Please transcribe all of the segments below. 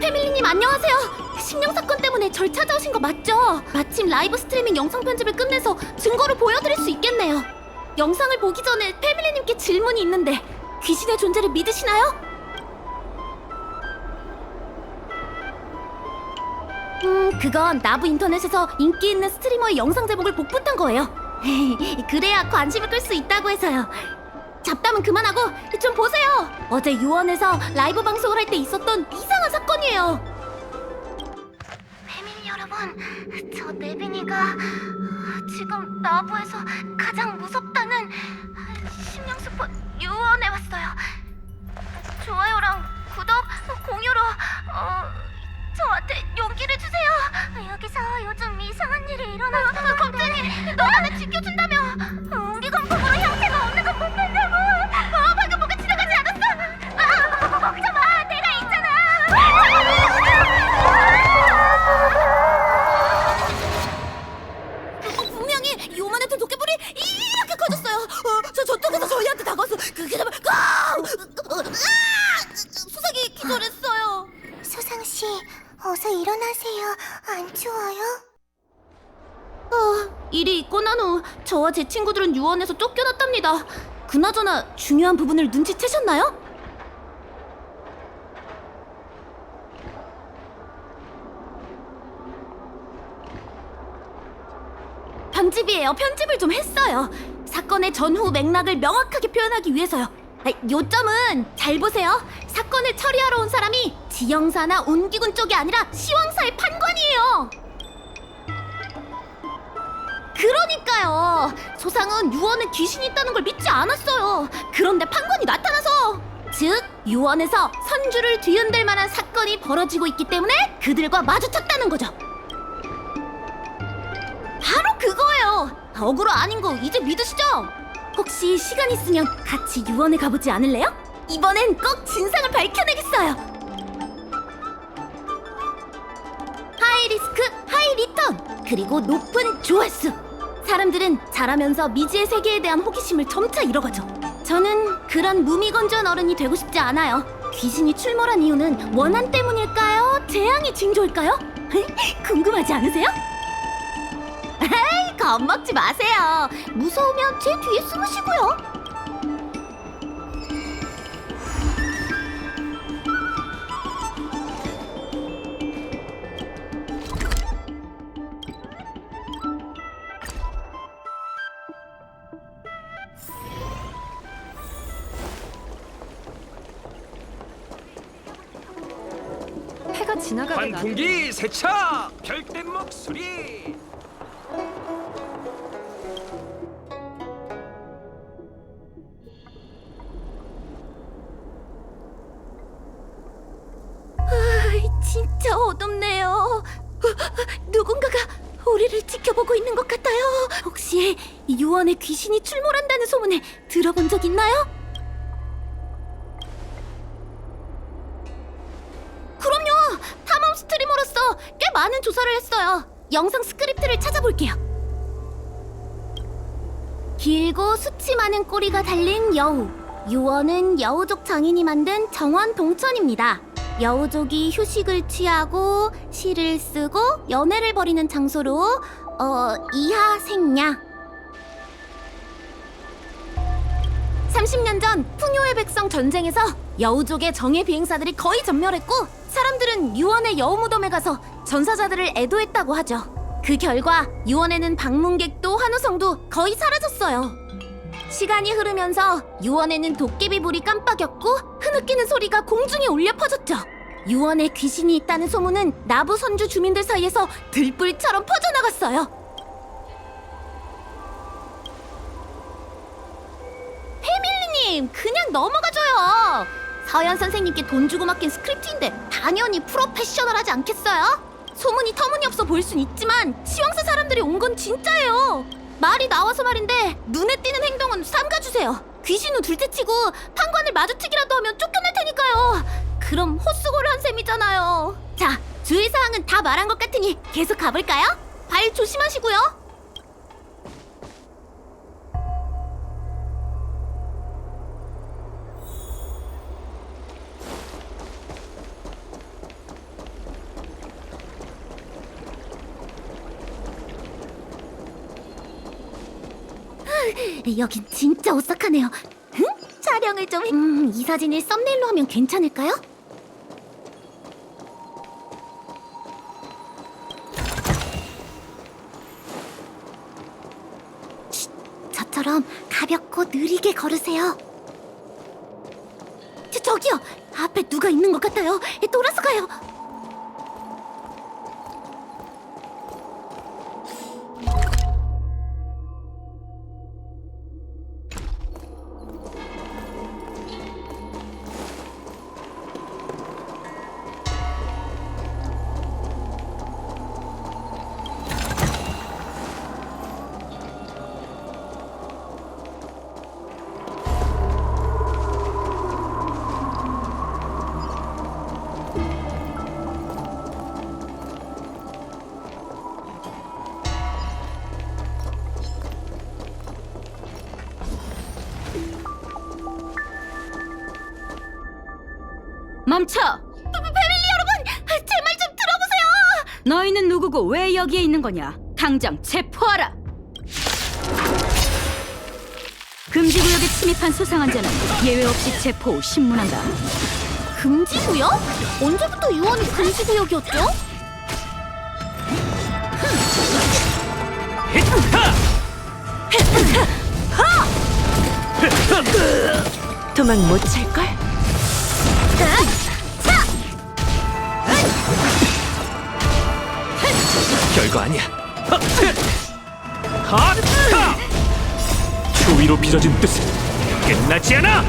패밀리님 안녕하세요. 심령 사건 때문에 절 찾아오신 거 맞죠? 마침 라이브 스트리밍 영상 편집을 끝내서 증거로 보여드릴 수 있겠네요. 영상을 보기 전에 패밀리님께 질문이 있는데 귀신의 존재를 믿으시나요? 그건 나부 인터넷에서 인기 있는 스트리머의 영상 제목을 복붙한 거예요. 그래야 관심을 끌 수 있다고 해서요. 잡담은 그만하고 좀 보세요. 어제 유언에서 라이브 방송을 할 때 있었던 이상한 사건이에요. 패밀리 여러분, 저 네빈이가 지금 나부에서 가장 무섭다는 심령스포 유언에 왔어요. 좋아요랑 구독, 공유로 저한테 용기를 주세요. 여기서 요즘 이상한 일이 일어나고 걱정이 너 하나 지켜준다며. 옹기광풍으로 형태가 없는 건 못 본다고. 방금 뭐가 지나가지 않았어. 걱정 마, 내가 있잖아. 분명히 요만했던 도깨비불이 이렇게 커졌어요. 저쪽에서 저희한테 다가와서 그다음에 수상이 기절했어요. 소상씨, 어서 일어나세요. 안 좋아요? 일이 있고 난 후 저와 제 친구들은 유언에서 쫓겨났답니다. 그나저나 중요한 부분을 눈치채셨나요? 편집이에요. 편집을 좀 했어요. 사건의 전후 맥락을 명확하게 표현하기 위해서요. 요점은 잘 보세요. 사건을 처리하러 온 사람이 지영사나 운기군 쪽이 아니라 시황사의 판관이에요. 그러니까요. 소상은 유언에 귀신이 있다는 걸 믿지 않았어요. 그런데 판관이 나타나서, 즉 유언에서 선주를 뒤흔들 만한 사건이 벌어지고 있기 때문에 그들과 마주쳤다는 거죠. 바로 그거예요. 억울로 아닌 거 이제 믿으시죠? 혹시 시간 있으면 같이 유언에 가보지 않을래요? 이번엔 꼭 진상을 밝혀내겠어요. 하이 리스크, 하이 리턴, 그리고 높은 조회수. 사람들은 자라면서 미지의 세계에 대한 호기심을 점차 잃어가죠. 저는 그런 무미건조한 어른이 되고 싶지 않아요. 귀신이 출몰한 이유는 원한 때문일까요? 재앙이 징조일까요? 궁금하지 않으세요? 에이, 겁먹지 마세요. 무서우면 제 뒤에 숨으시고요. 해가 지나가게 환풍기 세차 별빛 목소리. 진짜 어둡네요. 누군가가 우리를 지켜보고 있는 것 같아요. 혹시 유언에 귀신이 출몰한다는 소문을 들어본 적 있나요? 그럼요. 탐험 스트리머로서 꽤 많은 조사를 했어요. 영상 스크립트를 찾아볼게요. 길고 수치 많은 꼬리가 달린 여우. 유언은 여우족 장인이 만든 정원 동천입니다. 여우족이 휴식을 취하고 시를 쓰고 연애를 벌이는 장소로 이하 생략. 30년 전 풍요의 백성 전쟁에서 여우족의 정예 비행사들이 거의 전멸했고 사람들은 유언의 여우 무덤에 가서 전사자들을 애도했다고 하죠. 그 결과 유언에는 방문객도 환호성도 거의 사라졌어요. 시간이 흐르면서 유언에는 도깨비불이 깜빡였고 흐느끼는 소리가 공중에 울려 퍼졌죠. 유언에 귀신이 있다는 소문은 나부 선주 주민들 사이에서 들불처럼 퍼져나갔어요. 패밀리님, 그냥 넘어가줘요. 서연 선생님께 돈 주고 맡긴 스크립트인데 당연히 프로페셔널하지 않겠어요? 소문이 터무니없어 보일 순 있지만 시황사 사람들이 온 건 진짜예요. 말이 나와서 말인데 눈에 띄는 행동은 삼가주세요. 귀신은 둘째치고 판관을 마주치기라도 하면 쫓겨날 테니까요. 그럼 헛수고를 한 셈이잖아요. 자, 주의사항은 다 말한 것 같으니 계속 가볼까요? 발 조심하시고요. 여긴 진짜 오싹하네요. 촬영을 좀... 이 사진을 썸네일로 하면 괜찮을까요? 저처럼 가볍고 느리게 걸으세요. 저기요! 앞에 누가 있는 것 같아요. 돌아서 가요. 멈춰! 패밀리 여러분! 제 말 좀 들어보세요! 너희는 누구고 왜 여기에 있는 거냐? 당장 체포하라! 금지구역에 침입한 수상한 자는 예외 없이 체포 후 신문한다. 금지구요? 언제부터 유언이 금지구역이었죠? 도망 못 찰걸? 별거 아니야. 추위로 빚어진 뜻은 끝나지 않아.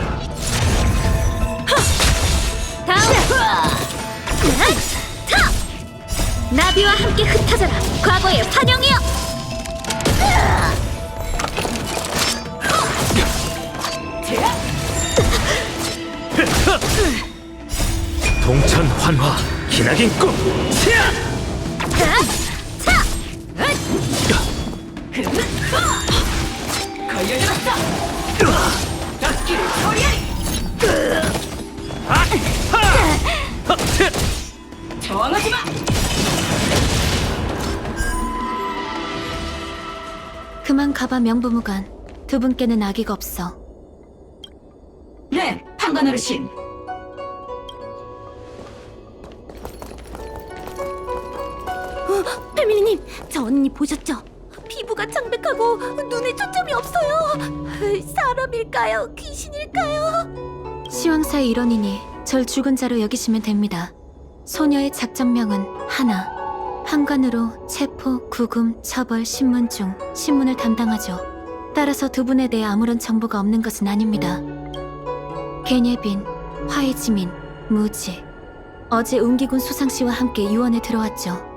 나비와 함께 흩어져라. 과거의 환영이여. 동천 환화 기나긴 꿈. 저항하지 마. 그만 가봐 명부무관. 두 분께는 아기가 없어. 네, 판관 어르신. 패밀리님, 저 언니 보셨죠? 피부가 창백하고 눈에 초점이 없어요. 사람일까요? 귀신일까요? 시황사의 일원이니 절 죽은 자로 여기시면 됩니다. 소녀의 작전명은 하나. 판관으로 체포, 구금, 처벌, 신문 중 신문을 담당하죠. 따라서 두 분에 대해 아무런 정보가 없는 것은 아닙니다. 개녀빈, 화이지민, 무지. 어제 웅기군 수상씨와 함께 유언에 들어왔죠.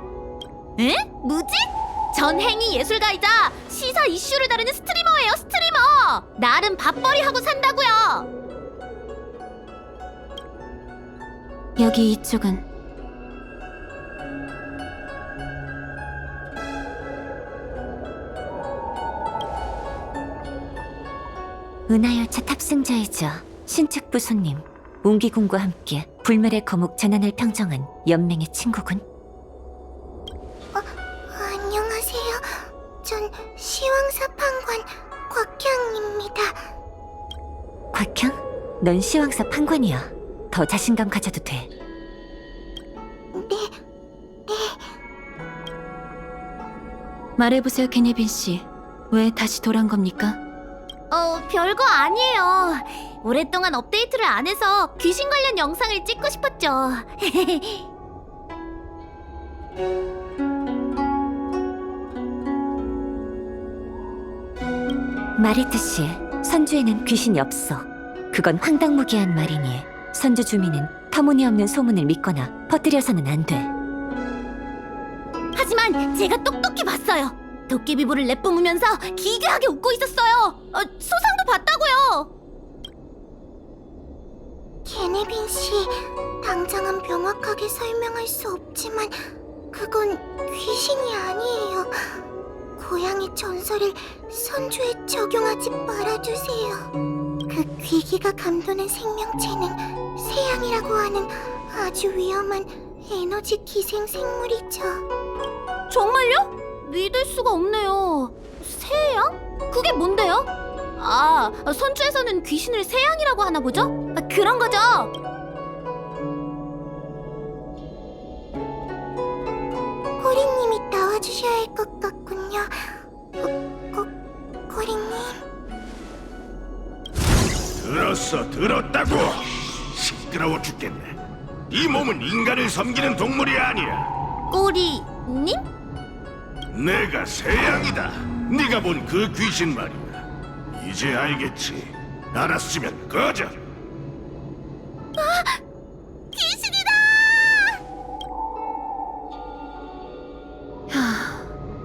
에? 무지? 전 행위 예술가이자 시사 이슈를 다루는 스트리머예요, 스트리머! 나름 밥벌이 하고 산다고요! 여기 이쪽은 은하열차 탑승자이자 신축부 손님 웅기군과 함께 불멸의 거목 재난을 평정한 연맹의 친구군. 안녕하세요. 전 시황사 판관 곽향입니다. 곽향? 넌 시황사 판관이야. 더 자신감 가져도 돼. 네. 말해보세요, 개네빈 씨. 왜 다시 돌아온 겁니까? 별거 아니에요. 오랫동안 업데이트를 안 해서 귀신 관련 영상을 찍고 싶었죠. 말했듯이 선주에는 귀신이 없어. 그건 황당무계한 말이니 선주 주민은 터무니없는 소문을 믿거나 퍼뜨려서는 안 돼. 하지만 제가 똑똑히 봤어요. 도깨비불을 내뿜으면서 기괴하게 웃고 있었어요. 소상도 봤다고요. 개네빈 씨, 당장은 명확하게 설명할 수 없지만 그건 귀신이 아니에요. 고양이 전설을 선주에 적용하지 말아주세요. 그 귀기가 감도는 생명체는 새양이라고 하는 아주 위험한 에너지 기생 생물이죠. 정말요? 믿을 수가 없네요. 새양? 그게 뭔데요? 선주에서는 귀신을 세양이라고 하나 보죠? 그런 거죠? 꼬리님이 나와주셔야 할 것 같군요. 꼬리님. 들었다고. 시끄러워 죽겠네. 이 몸은 인간을 섬기는 동물이 아니야. 꼬리님? 내가 세양이다. 네가 본 그 귀신 말이야. 이제 알겠지. 알았으면 꺼져.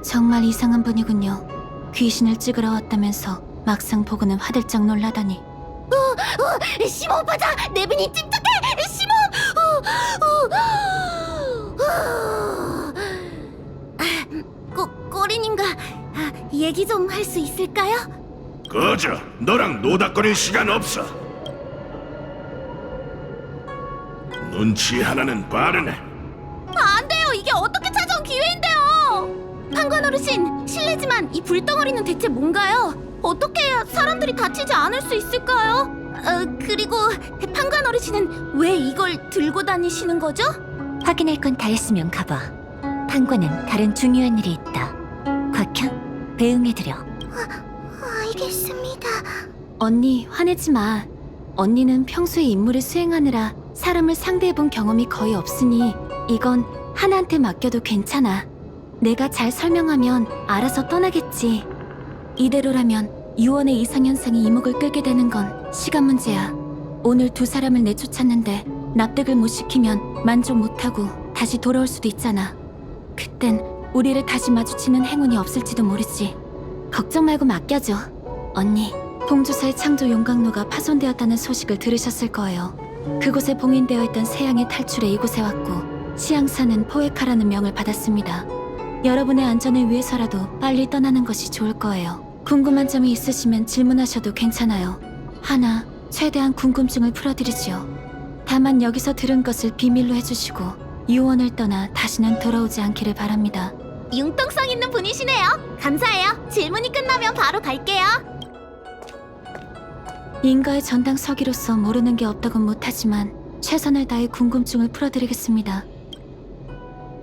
정말 이상한 분이군요. 귀신을 찍으러 왔다면서 막상 보고는 화들짝 놀라다니. 시몬 오빠다! 네빈이 찜닭해! 시몬! 꼬리님과 얘기 좀 할 수 있을까요? 꺼져. 너랑 노닥거릴 시간 없어. 눈치 하나는 빠르네. 안 돼요! 이게 어떻게 찾아온 기회인데요! 판관 어르신, 실례지만 이 불덩어리는 대체 뭔가요? 어떻게 해야 사람들이 다치지 않을 수 있을까요? 그리고 판관 어르신은 왜 이걸 들고 다니시는 거죠? 확인할 건 다 했으면 가봐. 판관은 다른 중요한 일이 있다. 곽현, 배웅해드려. 알겠습니다. 언니, 화내지 마. 언니는 평소에 임무를 수행하느라 사람을 상대해본 경험이 거의 없으니 이건 하나한테 맡겨도 괜찮아. 내가 잘 설명하면 알아서 떠나겠지. 이대로라면 유언의 이상현상이 이목을 끌게 되는 건 시간 문제야. 오늘 두 사람을 내쫓았는데 납득을 못 시키면 만족 못하고 다시 돌아올 수도 있잖아. 그땐 우리를 다시 마주치는 행운이 없을지도 모르지. 걱정 말고 맡겨줘. 언니, 홍조사의 창조 용광로가 파손되었다는 소식을 들으셨을 거예요. 그곳에 봉인되어 있던 세양의 탈출에 이곳에 왔고 시양사는 포에카라는 명을 받았습니다. 여러분의 안전을 위해서라도 빨리 떠나는 것이 좋을 거예요. 궁금한 점이 있으시면 질문하셔도 괜찮아요. 하나, 최대한 궁금증을 풀어드리지요. 다만 여기서 들은 것을 비밀로 해주시고 유언을 떠나 다시는 돌아오지 않기를 바랍니다. 융통성 있는 분이시네요. 감사해요. 질문이 끝나면 바로 갈게요. 인가의 전당서기로서 모르는 게 없다곤 못하지만 최선을 다해 궁금증을 풀어드리겠습니다.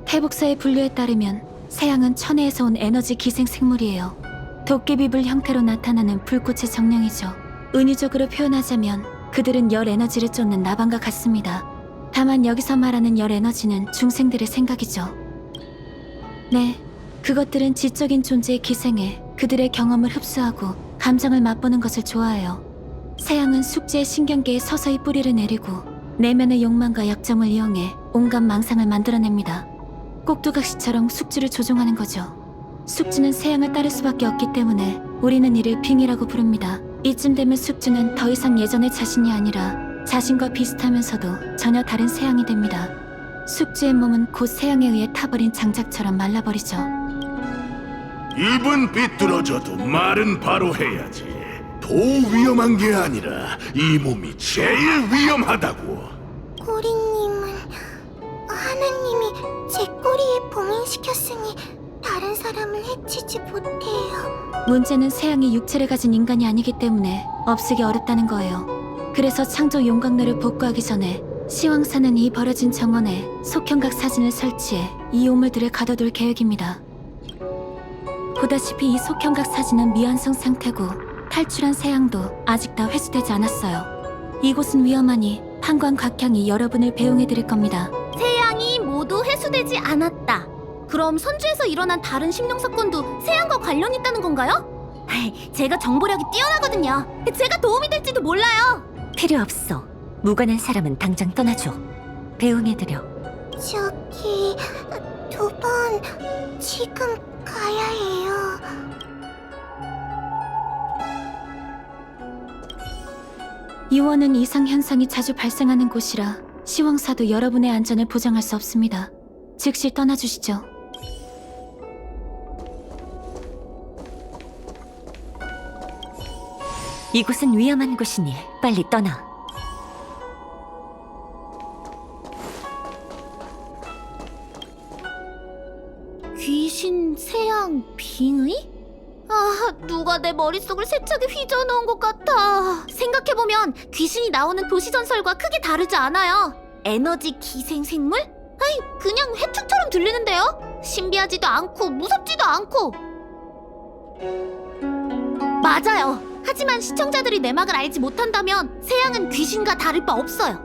회복사의 분류에 따르면 세양은 천혜에서 온 에너지 기생 생물이에요. 도깨비불 형태로 나타나는 불꽃의 정령이죠. 은유적으로 표현하자면 그들은 열 에너지를 쫓는 나방과 같습니다. 다만 여기서 말하는 열 에너지는 중생들의 생각이죠. 네, 그것들은 지적인 존재의 기생에 그들의 경험을 흡수하고 감정을 맛보는 것을 좋아해요. 세양은 숙제의 신경계에 서서히 뿌리를 내리고 내면의 욕망과 약점을 이용해 온갖 망상을 만들어냅니다. 꼭두각시처럼 숙주를 조종하는 거죠. 숙주는 세양을 따를 수밖에 없기 때문에 우리는 이를 빙이라고 부릅니다. 이쯤 되면 숙주는 더 이상 예전의 자신이 아니라 자신과 비슷하면서도 전혀 다른 세양이 됩니다. 숙주의 몸은 곧 세양에 의해 타버린 장작처럼 말라버리죠. 입은 비뚤어져도 말은 바로 해야지. 더 위험한 게 아니라 이 몸이 제일 위험하다고. 꼬리님은 하나님이 제 꼬리에 봉인시켰으니 다른 사람을 해치지 못해요. 문제는 세양이 육체를 가진 인간이 아니기 때문에 없애기 어렵다는 거예요. 그래서 창조 용광로를 복구하기 전에 시황사는 이 버려진 정원에 속형각 사진을 설치해 이 오물들을 가둬둘 계획입니다. 보다시피 이 속형각 사진은 미완성 상태고 탈출한 세양도 아직 다 회수되지 않았어요. 이곳은 위험하니 판관 곽향이 여러분을 배웅해드릴 겁니다. 세양이 모두 회수되지 않았다. 그럼 선주에서 일어난 다른 심령 사건도 세양과 관련 있다는 건가요? 제가 정보력이 뛰어나거든요. 제가 도움이 될지도 몰라요. 필요 없어. 무관한 사람은 당장 떠나줘. 배웅해드려. 저기 2번 지금 가야 해요. 유원은 이상 현상이 자주 발생하는 곳이라 시황사도 여러분의 안전을 보장할 수 없습니다. 즉시 떠나주시죠. 이곳은 위험한 곳이니 빨리 떠나. 귀신, 세양, 빙의? 누가 내 머릿속을 세차게 휘저어놓은 것 같아. 생각해보면 귀신이 나오는 도시전설과 크게 다르지 않아요. 에너지 기생생물? 아이, 그냥 해충처럼 들리는데요? 신비하지도 않고 무섭지도 않고. 맞아요. 하지만 시청자들이 내막을 알지 못한다면 세양은 귀신과 다를 바 없어요.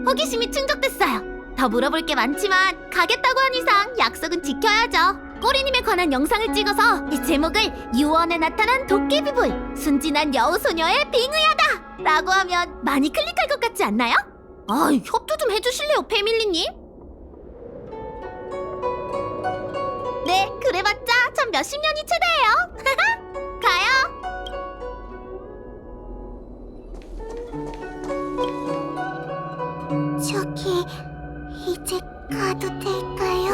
호기심이 충족됐어요. 더 물어볼 게 많지만 가겠다고 한 이상 약속은 지켜야죠. 꼬리님에 관한 영상을 찍어서 이 제목을 유언에 나타난 도깨비불 순진한 여우소녀의 빙의하다 라고 하면 많이 클릭할 것 같지 않나요? 협조 좀 해주실래요, 패밀리님? 네, 그래봤자 전 몇십 년이 최대예요. 가요. 저기 이제 가도 될까요?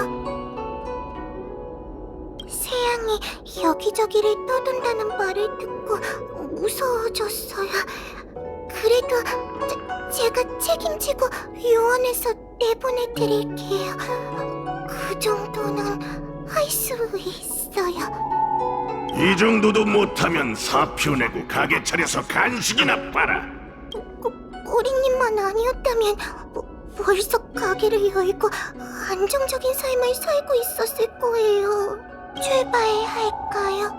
세양이 여기저기를 떠돈다는 말을 듣고 무서워졌어요. 그래도 제가 책임지고 유언해서 내보내드릴게요. 그 정도는 할 수 있어요. 이 정도도 못하면 사표 내고 가게 차려서 간식이나 팔아. 꼬리님만 아니었다면 벌써 가게를 열고 안정적인 삶을 살고 있었을 거예요. 출발할까요?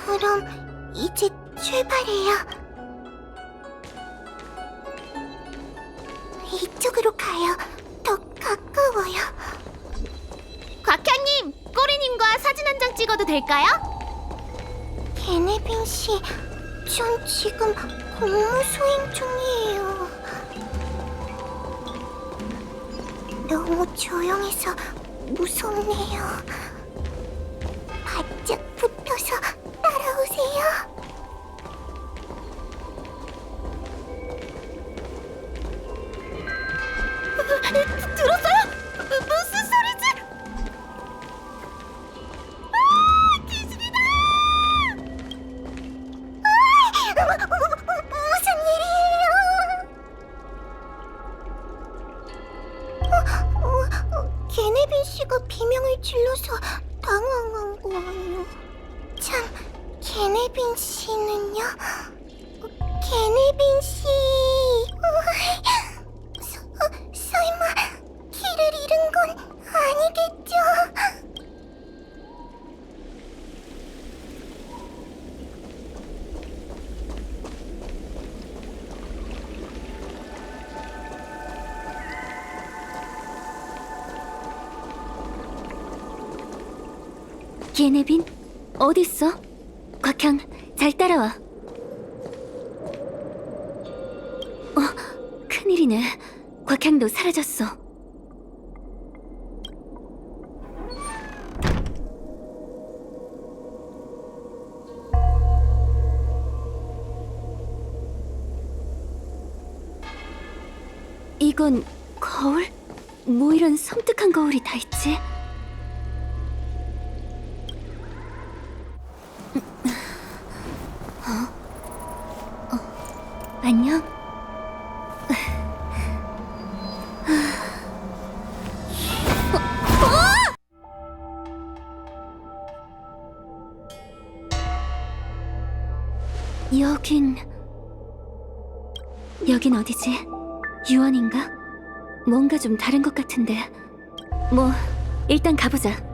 그럼 이제 출발해요. 이쪽으로 가요. 더 가까워요. 곽현님, 꼬리님과 사진 한 장 찍어도 될까요? 게네빈 씨, 전 지금 공무 수행 중이에요. 너무 조용해서 무섭네요. 바짝 붙어서 따라오세요. 들었어요? 무슨 소리지? 귀신이다! 무슨 일이에요? 게네빈 씨가 비명을 질러서 당황한 거예요. 참, 게네빈 씨는요? 게네빈 씨... 설마 길을 잃은 건 아니겠죠? 게네빈, 어딨어? 곽향, 잘 따라와. 큰일이네. 곽향도 사라졌어. 이건 거울? 뭐 이런 섬뜩한 거울이 다 있지? 안녕? 여긴 어디지? 유언인가? 뭔가 좀 다른 것 같은데. 뭐, 일단 가보자.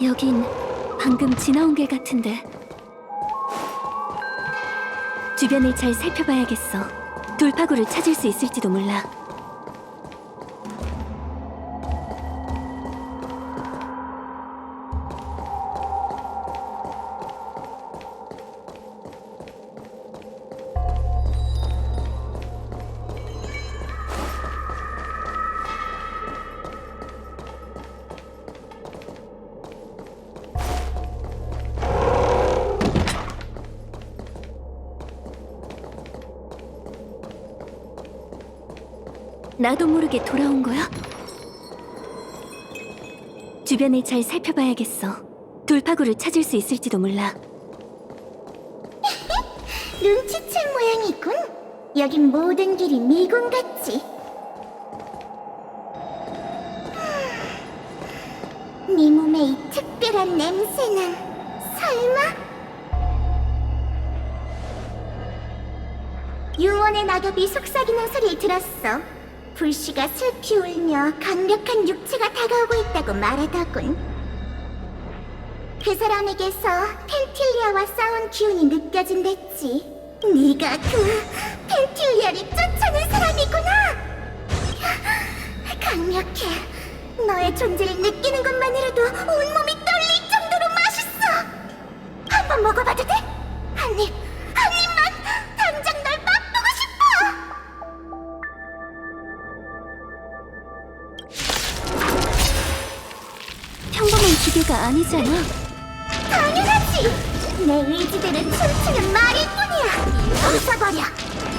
여긴 방금 지나온 길 같은데. 주변을 잘 살펴봐야겠어. 돌파구를 찾을 수 있을지도 몰라. 나도 모르게 돌아온 거야? 주변을 잘 살펴봐야겠어. 돌파구를 찾을 수 있을지도 몰라. 눈치챈 모양이군. 여긴 모든 길이 미궁 같지. 네 몸의 이 특별한 냄새는 설마? 유언의 낙엽이 속삭이는 소리를 들었어. 불씨가 슬피 울며 강력한 육체가 다가오고 있다고 말하더군. 그 사람에게서 펜틸리아와 싸운 기운이 느껴진댔지. 네가 그 펜틸리아를 쫓아낸 사람이구나. 강력해. 너의 존재를 느끼는 것만으로도 온몸이 떨릴 정도로 맛있어. 한번 먹어봐도 돼? 한 입만. 당장 널 맛보고 싶어. 평범한 기계가 아니잖아. 당연하지. 내 의지대로 춤추는 말일 뿐이야. 벗어버려.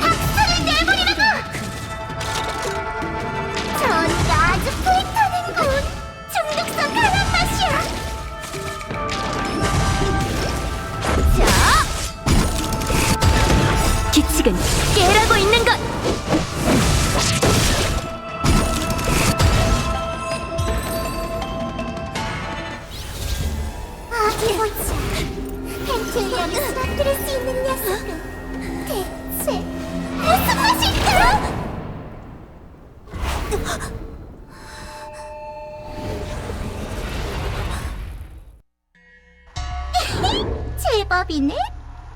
박수를 내버리라고. 저니가 아주 불타는군. 중독성 강한 맛이야. 자, 규칙은 깨라고 있는 것! 어디 보자. 펜틸리아를 쓰러뜨릴 수 있는 녀석은 대체 무슨 맛일까? 제법이네.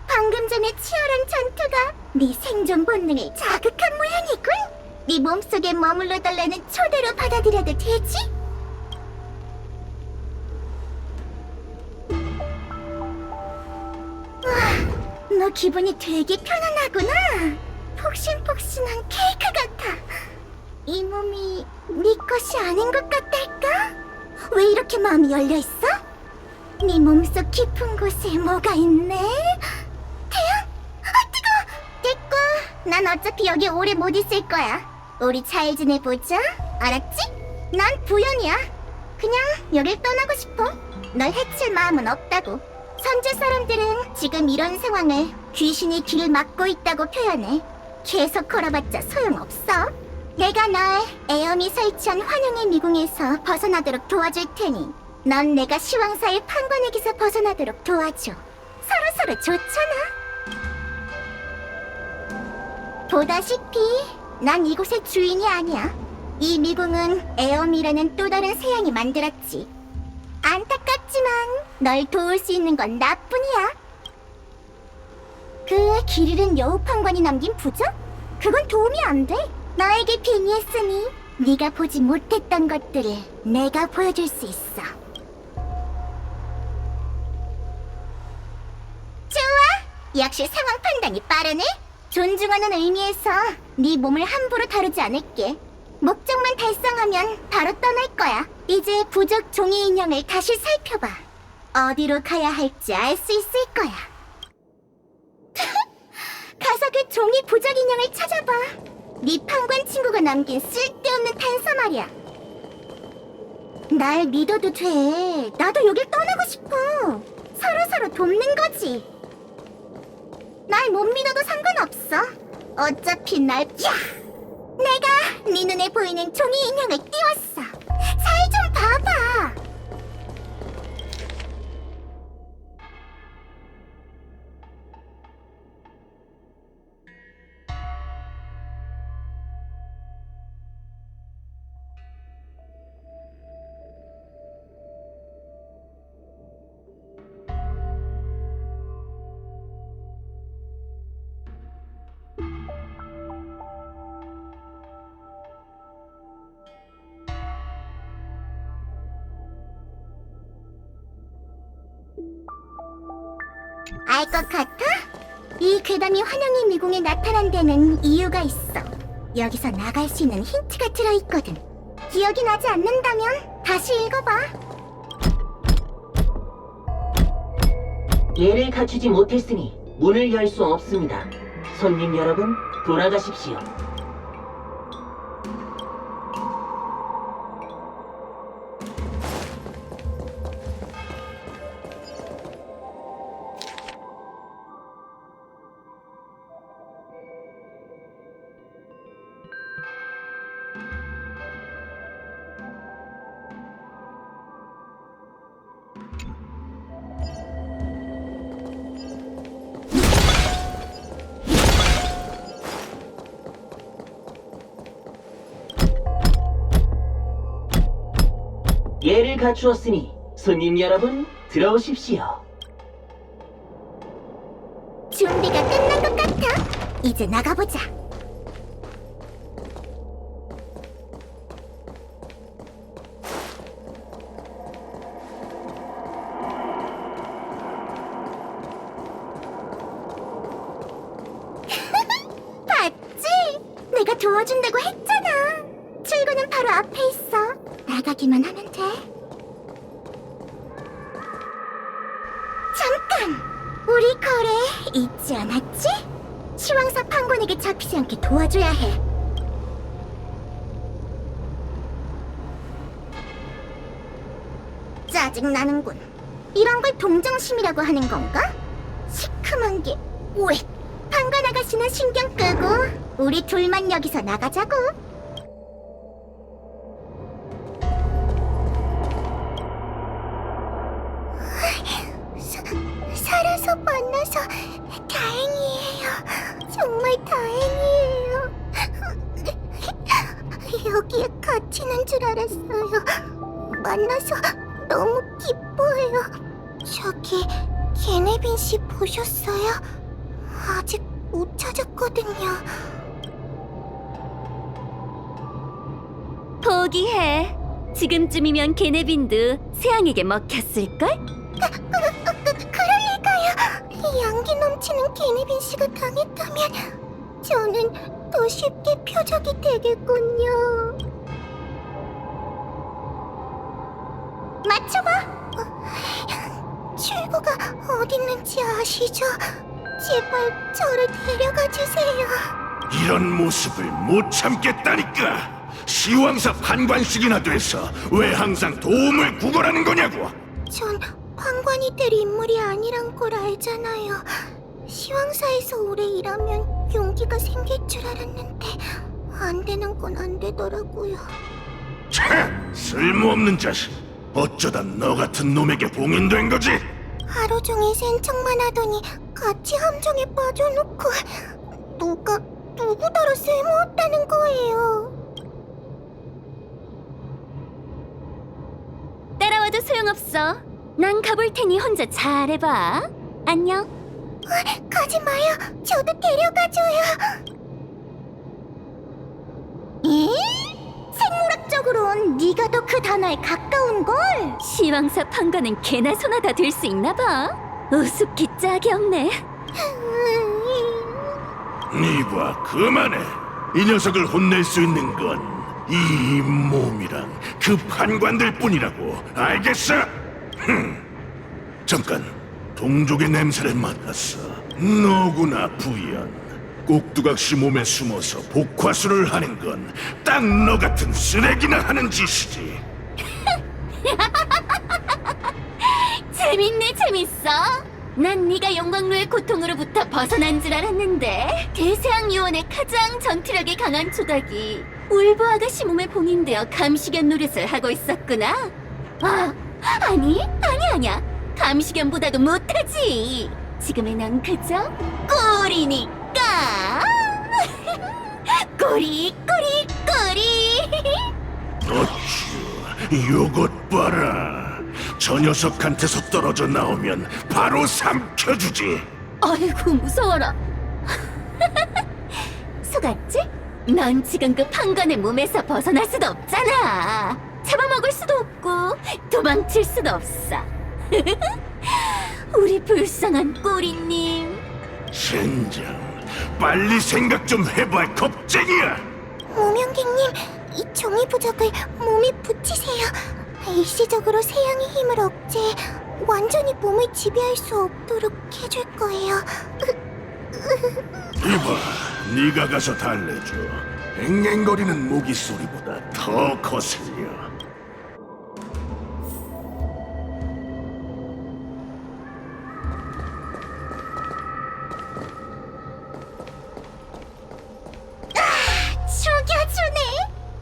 방금 전에 치열한 전투가 네 생존 본능을 자극한 모양이군. 네 몸속에 머물러 달라는 초대로 받아들여도 되지? 와, 너 기분이 되게 편안하구나. 폭신폭신한 케이크 같아. 이 몸이 네 것이 아닌 것 같달까? 왜 이렇게 마음이 열려있어? 네 몸속 깊은 곳에 뭐가 있네? 태양? 아, 뜨거워! 됐고, 난 어차피 여기 오래 못 있을 거야. 우리 잘 지내보자, 알았지? 난 부연이야. 그냥 여길 떠나고 싶어. 널 해칠 마음은 없다고. 선제 사람들은 지금 이런 상황을 귀신이 길을 막고 있다고 표현해. 계속 걸어봤자 소용없어. 내가 널 에엄이 설치한 환영의 미궁에서 벗어나도록 도와줄 테니 넌 내가 시왕사의 판관에게서 벗어나도록 도와줘. 서로서로 좋잖아. 보다시피 난 이곳의 주인이 아니야. 이 미궁은 에엄이라는 또 다른 세양이 만들었지. 안타깝지만 널 도울 수 있는 건 나뿐이야. 그 길 잃은 여우 판관이 남긴 부적? 그건 도움이 안 돼. 너에게 빙의했으니 네가 보지 못했던 것들을 내가 보여줄 수 있어. 좋아! 역시 상황 판단이 빠르네? 존중하는 의미에서 네 몸을 함부로 다루지 않을게. 목적만 달성하면 바로 떠날 거야. 이제 부적 종이 인형을 다시 살펴봐. 어디로 가야 할지 알 수 있을 거야. 가서 그 종이 부적 인형을 찾아봐. 네 판관 친구가 남긴 쓸데없는 단서 말이야. 날 믿어도 돼. 나도 여길 떠나고 싶어. 서로서로 돕는 거지. 날 못 믿어도 상관없어. 어차피 날... 야! 내가 네 눈에 보이는 종이 인형을 띄웠어. 잘 좀 봐봐. 알 것 같아? 이 괴담이 환영의 미궁에 나타난 데는 이유가 있어. 여기서 나갈 수 있는 힌트가 들어있거든. 기억이 나지 않는다면 다시 읽어봐. 예를 갖추지 못했으니 문을 열 수 없습니다. 손님 여러분, 돌아가십시오. 예를 갖추었으니 손님 여러분 들어오십시오. 준비가 끝난 것 같아. 이제 나가보자. 봤지? 내가 도와준다고 했잖아. 출구는 바로 앞에 있어. 나가기만 하면 돼. 잠깐! 우리 거래 잊지 않았지? 시황사 판관에게 잡히지 않게 도와줘야 해. 짜증나는군. 이런 걸 동정심이라고 하는 건가? 시큼한 게 왜? 판관 아가씨는 신경 끄고 우리 둘만 여기서 나가자고. 살아서 만나서 다행이에요. 정말 다행이에요. 여기에 갇히는 줄 알았어요. 만나서 너무 기뻐해요. 저기 게네빈 씨 보셨어요? 아직 못 찾았거든요. 포기해. 지금쯤이면 게네빈도 세양에게 먹혔을걸? 그럴 리가요. 양기 넘치는 게네빈 씨가 당했다면 저는 더 쉽게 표적이 되겠군요. 맞춰봐. 출구가 어딨는지 아시죠? 제발 저를 데려가 주세요. 이런 모습을 못 참겠다니까. 시황사 판관식이나 돼서 왜 항상 도움을 구걸하는 거냐고. 전 판관이 될 인물이 아니란 걸 알잖아요. 시황사에서 오래 일하면 용기가 생길 줄 알았는데 안 되는 건 안 되더라고요. 차, 쓸모없는 자식. 어쩌다 너 같은 놈에게 봉인된 거지? 하루 종일 센 척만 하더니 같이 함정에 빠져놓고 누가 누구더러 쓸모없다는 거예요. 따라와도 소용없어. 난 가볼 테니 혼자 잘해봐. 안녕. 가지 마요. 저도 데려가줘요. 에? 생물학적으론 네가 더 그 단어에 가까운 걸. 시황사 판관은 개나 소나 다 될 수 있나 봐. 우습기 짝이 없네. 이봐, 그만해. 이 녀석을 혼낼 수 있는 건 이 몸이랑 그 판관들 뿐이라고. 알겠어? 잠깐, 동족의 냄새를 맡았어. 너구나, 부연. 꼭두각시 몸에 숨어서 복화술을 하는 건 딱 너 같은 쓰레기나 하는 짓이지. 재밌네, 재밌어. 난 네가 영광로의 고통으로부터 벗어난 줄 알았는데 대세양 요원의 가장 전투력이 강한 조각이 울보 아가씨 몸에 봉인되어 감시견 노릇을 하고 있었구나. 아니야. 감시견보다도 못하지. 지금의 난 그저 꼴이니까. 꼬리. 어쭈, 이것 봐라. 저 녀석한테서 떨어져 나오면 바로 삼켜주지. 아이고 무서워라. 속았지? 넌 지금 그 판관의 몸에서 벗어날 수도 없잖아. 잡아먹을 수도 없고 도망칠 수도 없어. 우리 불쌍한 꼬리님. 젠장, 빨리 생각 좀 해봐, 겁쟁이야. 모명객님, 이 종이 부적을 몸에 붙이세요. 일시적으로 세양의 힘을 억제해 완전히 몸을 지배할 수 없도록 해줄 거예요. 이봐, 네가 가서 달래줘. 앵앵거리는 모기 소리보다 더 거슬려. 죽여주네.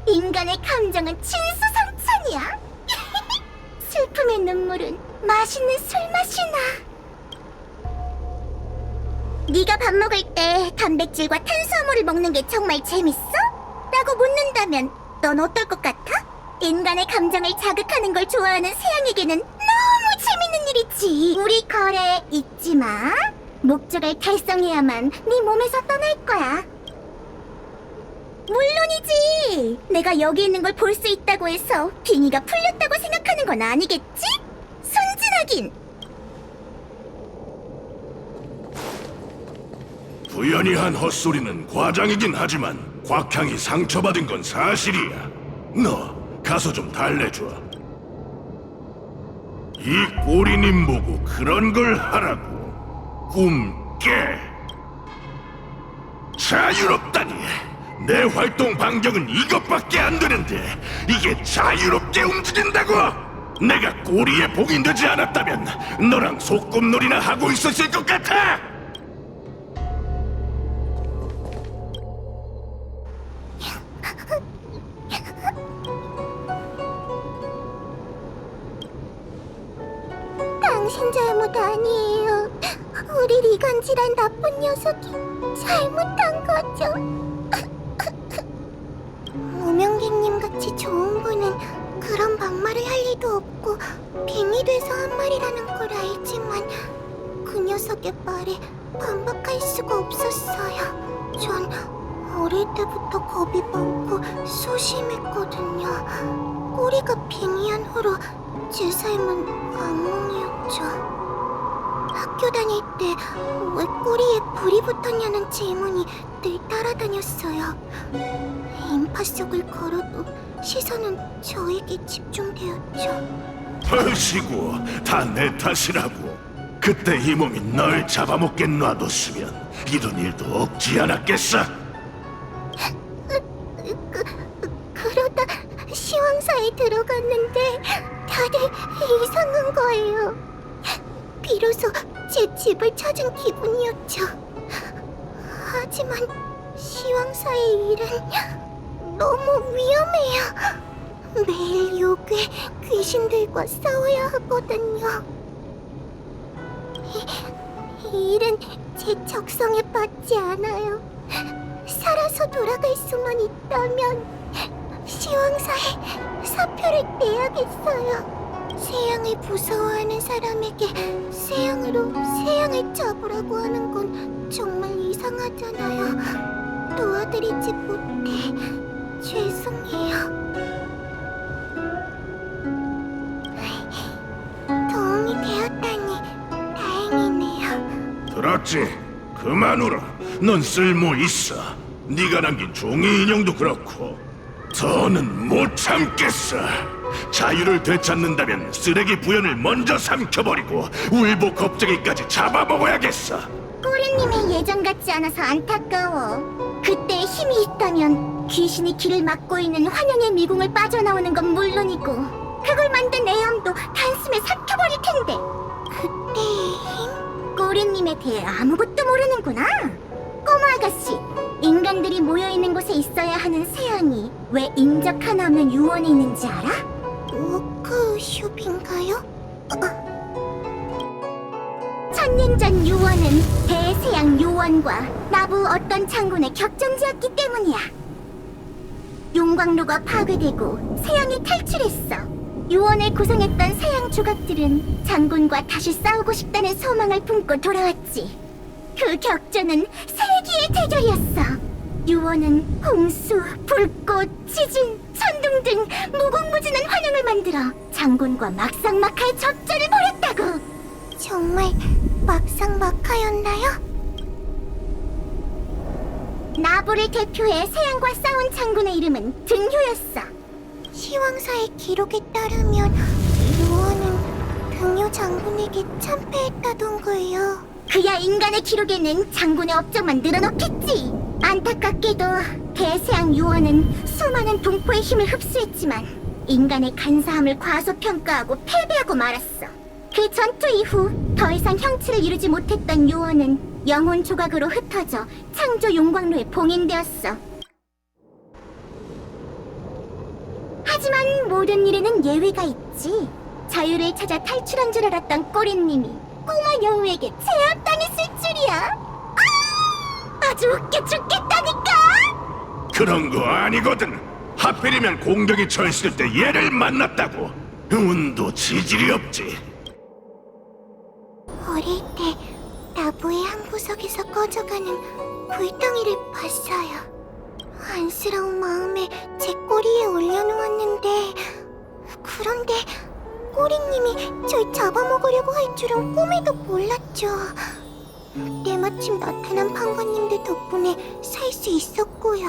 인간의 감정은 진수성찬이야. 슬픔의 눈물은 맛있는 술맛이 나. 네가 밥 먹을 때 단백질과 탄수화물을 먹는 게 정말 재밌어? 라고 묻는다면 넌 어떨 것 같아? 인간의 감정을 자극하는 걸 좋아하는 세양에게는 너무 재밌는 일이지. 우리 거래 잊지 마. 목적을 달성해야만 네 몸에서 떠날 거야. 물론이지. 내가 여기 있는 걸 볼 수 있다고 해서 빙의가 풀렸다고 생각하는 건 아니겠지? 순진하긴. 부연이 한 헛소리는 과장이긴 하지만 곽향이 상처받은 건 사실이야. 너 가서 좀 달래줘. 이 꼬리님 보고 그런 걸 하라고. 꿈 깨. 자유롭다니. 내 활동 반경은 이것밖에 안 되는데 이게 자유롭게 움직인다고? 내가 꼬리에 봉인되지 않았다면 너랑 소꿉놀이나 하고 있었을 것 같아. 당신 잘못 아니에요. 우리 리간지란 나쁜 녀석이 잘못한 거죠. 무명객님 같이 좋은 분은 그런 막말을 할 리도 없고 빙이 돼서 한 말이라는 걸 알지만 그 녀석의 말에 반박할 수가 없었어요. 전 어릴 때부터 겁이 많고 소심했거든요. 꼬리가 빙의한 후로 제 삶은 악몽이었죠. 학교 다닐 때 왜 꼬리에 불이 붙었냐는 질문이 늘 따라다녔어요. 인파 속을 걸어도 시선은 저에게 집중되었죠. 벌시고 다 내 탓이라고. 그때 이 몸이 널 잡아먹게 놔뒀으면 이런 일도 없지 않았겠어? 그러다 시황사에 들어갔는데 다들 이상한 거예요. 비로소 제 집을 찾은 기분이었죠. 하지만 시황사의 일은 너무 위험해요. 매일 요괴, 귀신들과 싸워야 하거든요. 이 일은 제 적성에 맞지 않아요. 살아서 돌아갈 수만 있다면 시황사에 사표를 내야겠어요. 세양을 무서워하는 사람에게 세양으로 세양을 잡으라고 하는 건 정말 이상하잖아요. 도와드리지 못해 죄송해요. 도움이 되었다니 다행이네요. 들었지? 그만 울어. 넌 쓸모 있어. 네가 남긴 종이 인형도 그렇고. 더는 못 참겠어. 자유를 되찾는다면 쓰레기 부연을 먼저 삼켜버리고 울보 겁쟁이까지 잡아먹어야겠어. 꼬리님의 예전 같지 않아서 안타까워. 그때의 힘이 있다면 귀신이 길을 막고 있는 환영의 미궁을 빠져나오는 건 물론이고 그걸 만든 애염도 단숨에 삼켜버릴 텐데. 그때의 힘? 꼬리님에 대해 아무것도 모르는구나. 꼬마 아가씨, 인간들이 모여있는 곳에 있어야 하는 세양이 왜 인적 하나 없는 유언이 있는지 알아? 워크숍인가요? 천년 전 유언은 대세양 유언과 나부 어떤 장군의 격전지였기 때문이야. 용광로가 파괴되고 세양이 탈출했어. 유언을 구성했던 세양 조각들은 장군과 다시 싸우고 싶다는 소망을 품고 돌아왔지. 그 격전은 세기의 대결이었어. 유언은 홍수, 불꽃, 지진, 천둥 등 무궁무진한 환영을 만들어 장군과 막상막하의 접전을 벌였다고. 정말 막상막하였나요? 나부를 대표해 세양과 싸운 장군의 이름은 등효였어. 시황사의 기록에 따르면 유언은 등효 장군에게 참패했다던걸요. 그야 인간의 기록에는 장군의 업적만 늘어놓겠지. 안타깝게도 대세양 유언은 수많은 동포의 힘을 흡수했지만 인간의 간사함을 과소평가하고 패배하고 말았어. 그 전투 이후 더 이상 형체를 이루지 못했던 유언은 영혼 조각으로 흩어져 창조 용광로에 봉인되었어. 하지만 모든 일에는 예외가 있지. 자유를 찾아 탈출한 줄 알았던 꼬리님이 꼬마 여우에게 제압당했을 줄이야. 아주 웃겨 죽겠다니까. 그런 거 아니거든. 하필이면 공격이 처했을 때 얘를 만났다고. 운도 지질이 없지. 어릴 때 나무의 한 구석에서 꺼져가는 불덩이를 봤어요. 안쓰러운 마음에 제 꼬리에 올려놓았는데, 그런데 꼬리님이 절 잡아먹으려고 할 줄은 꿈에도 몰랐죠. 때마침 나타난 판관님들 덕분에 살 수 있었고요.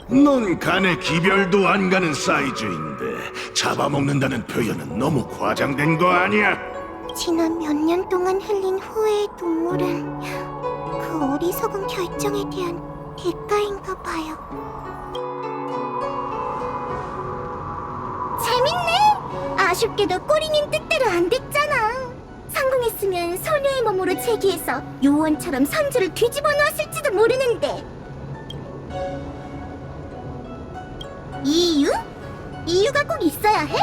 넌 간에 기별도 안 가는 사이즈인데 잡아먹는다는 표현은 너무 과장된 거 아니야? 지난 몇 년 동안 흘린 후회의 눈물은 그 어리석은 결정에 대한 대가인가 봐요. 재밌네! 아쉽게도 꼬리님 뜻대로 안 됐잖아. 성공했으면 소녀의 몸으로 재기해서 요원처럼 선주를 뒤집어 놓았을지도 모르는데. 이유? 이유가 꼭 있어야 해?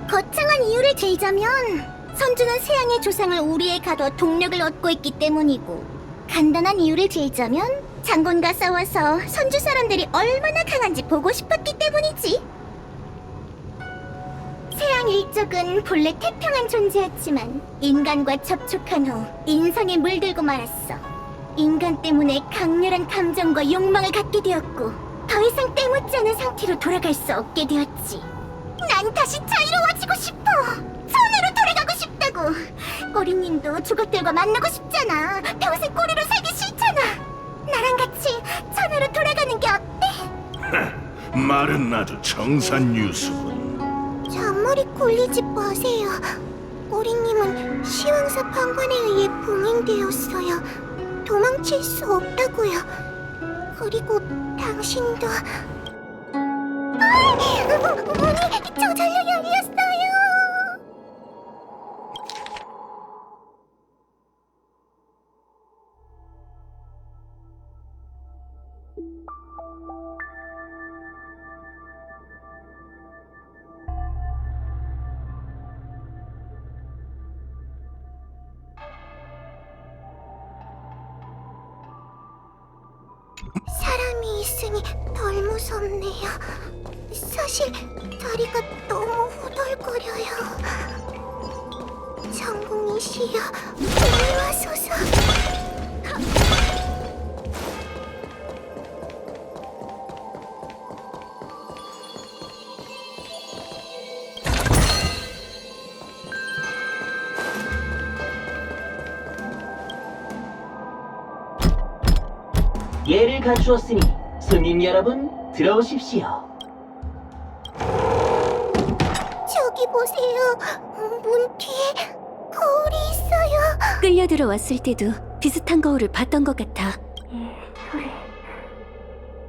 거창한 이유를 들자면 선주는 세양의 조상을 우리에 가둬 동력을 얻고 있기 때문이고, 간단한 이유를 들자면 장군과 싸워서 선주 사람들이 얼마나 강한지 보고 싶었기 때문이지. 세양 일족은 본래 태평한 존재였지만 인간과 접촉한 후 인성에 물들고 말았어. 인간 때문에 강렬한 감정과 욕망을 갖게 되었고, 더 이상 때묻지 않은 상태로 돌아갈 수 없게 되었지. 난 다시 자유로워지고 싶어. 손으로 돌아가고 싶다고. 꼬리님도 조각들과 만나고 싶잖아. 평생 꼬리로 살기 싫잖아. 나랑 같이 천으로 돌아가는 게 어때? 말은 아주 청산유수군. 잔머리 굴리지 마세요. 꼬리님은 시황사 판관에 의해 봉인되었어요. 도망칠 수 없다고요. 그리고 당신도... 문이 저절로 열렸어요. 사람이 있으니 덜 무섭네요. 사실 다리가 너무 후덜거려요. 전공이시여, 이리 와소서. 예를 갖추었으니 손님 여러분 들어오십시오. 저기 보세요. 문 뒤에 거울이 있어요. 끌려 들어왔을 때도 비슷한 거울을 봤던 것 같아.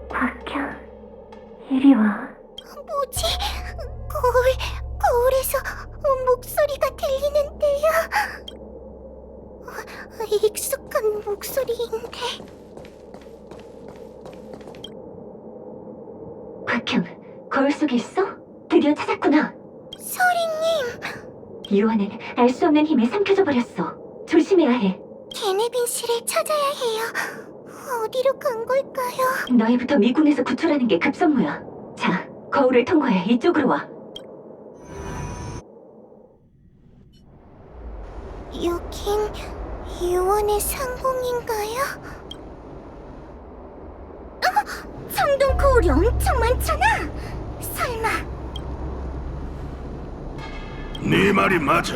박형, 이리 와. 뭐지? 거울에서 목소리가 들리는데요. 익숙한 목소리인데. 박형, 거울 속에 있어? 드디어 찾았구나. 서리님, 유언은 알 수 없는 힘에 삼켜져 버렸어. 조심해야 해. 게네빈 씨를 찾아야 해요. 어디로 간 걸까요? 너희부터 미군에서 구출하는 게 급선무야. 자, 거울을 통과해 이쪽으로 와. 여긴 유언의 상공인가요? 청동 거울이 엄청 많잖아. 설마 네 말이 맞아.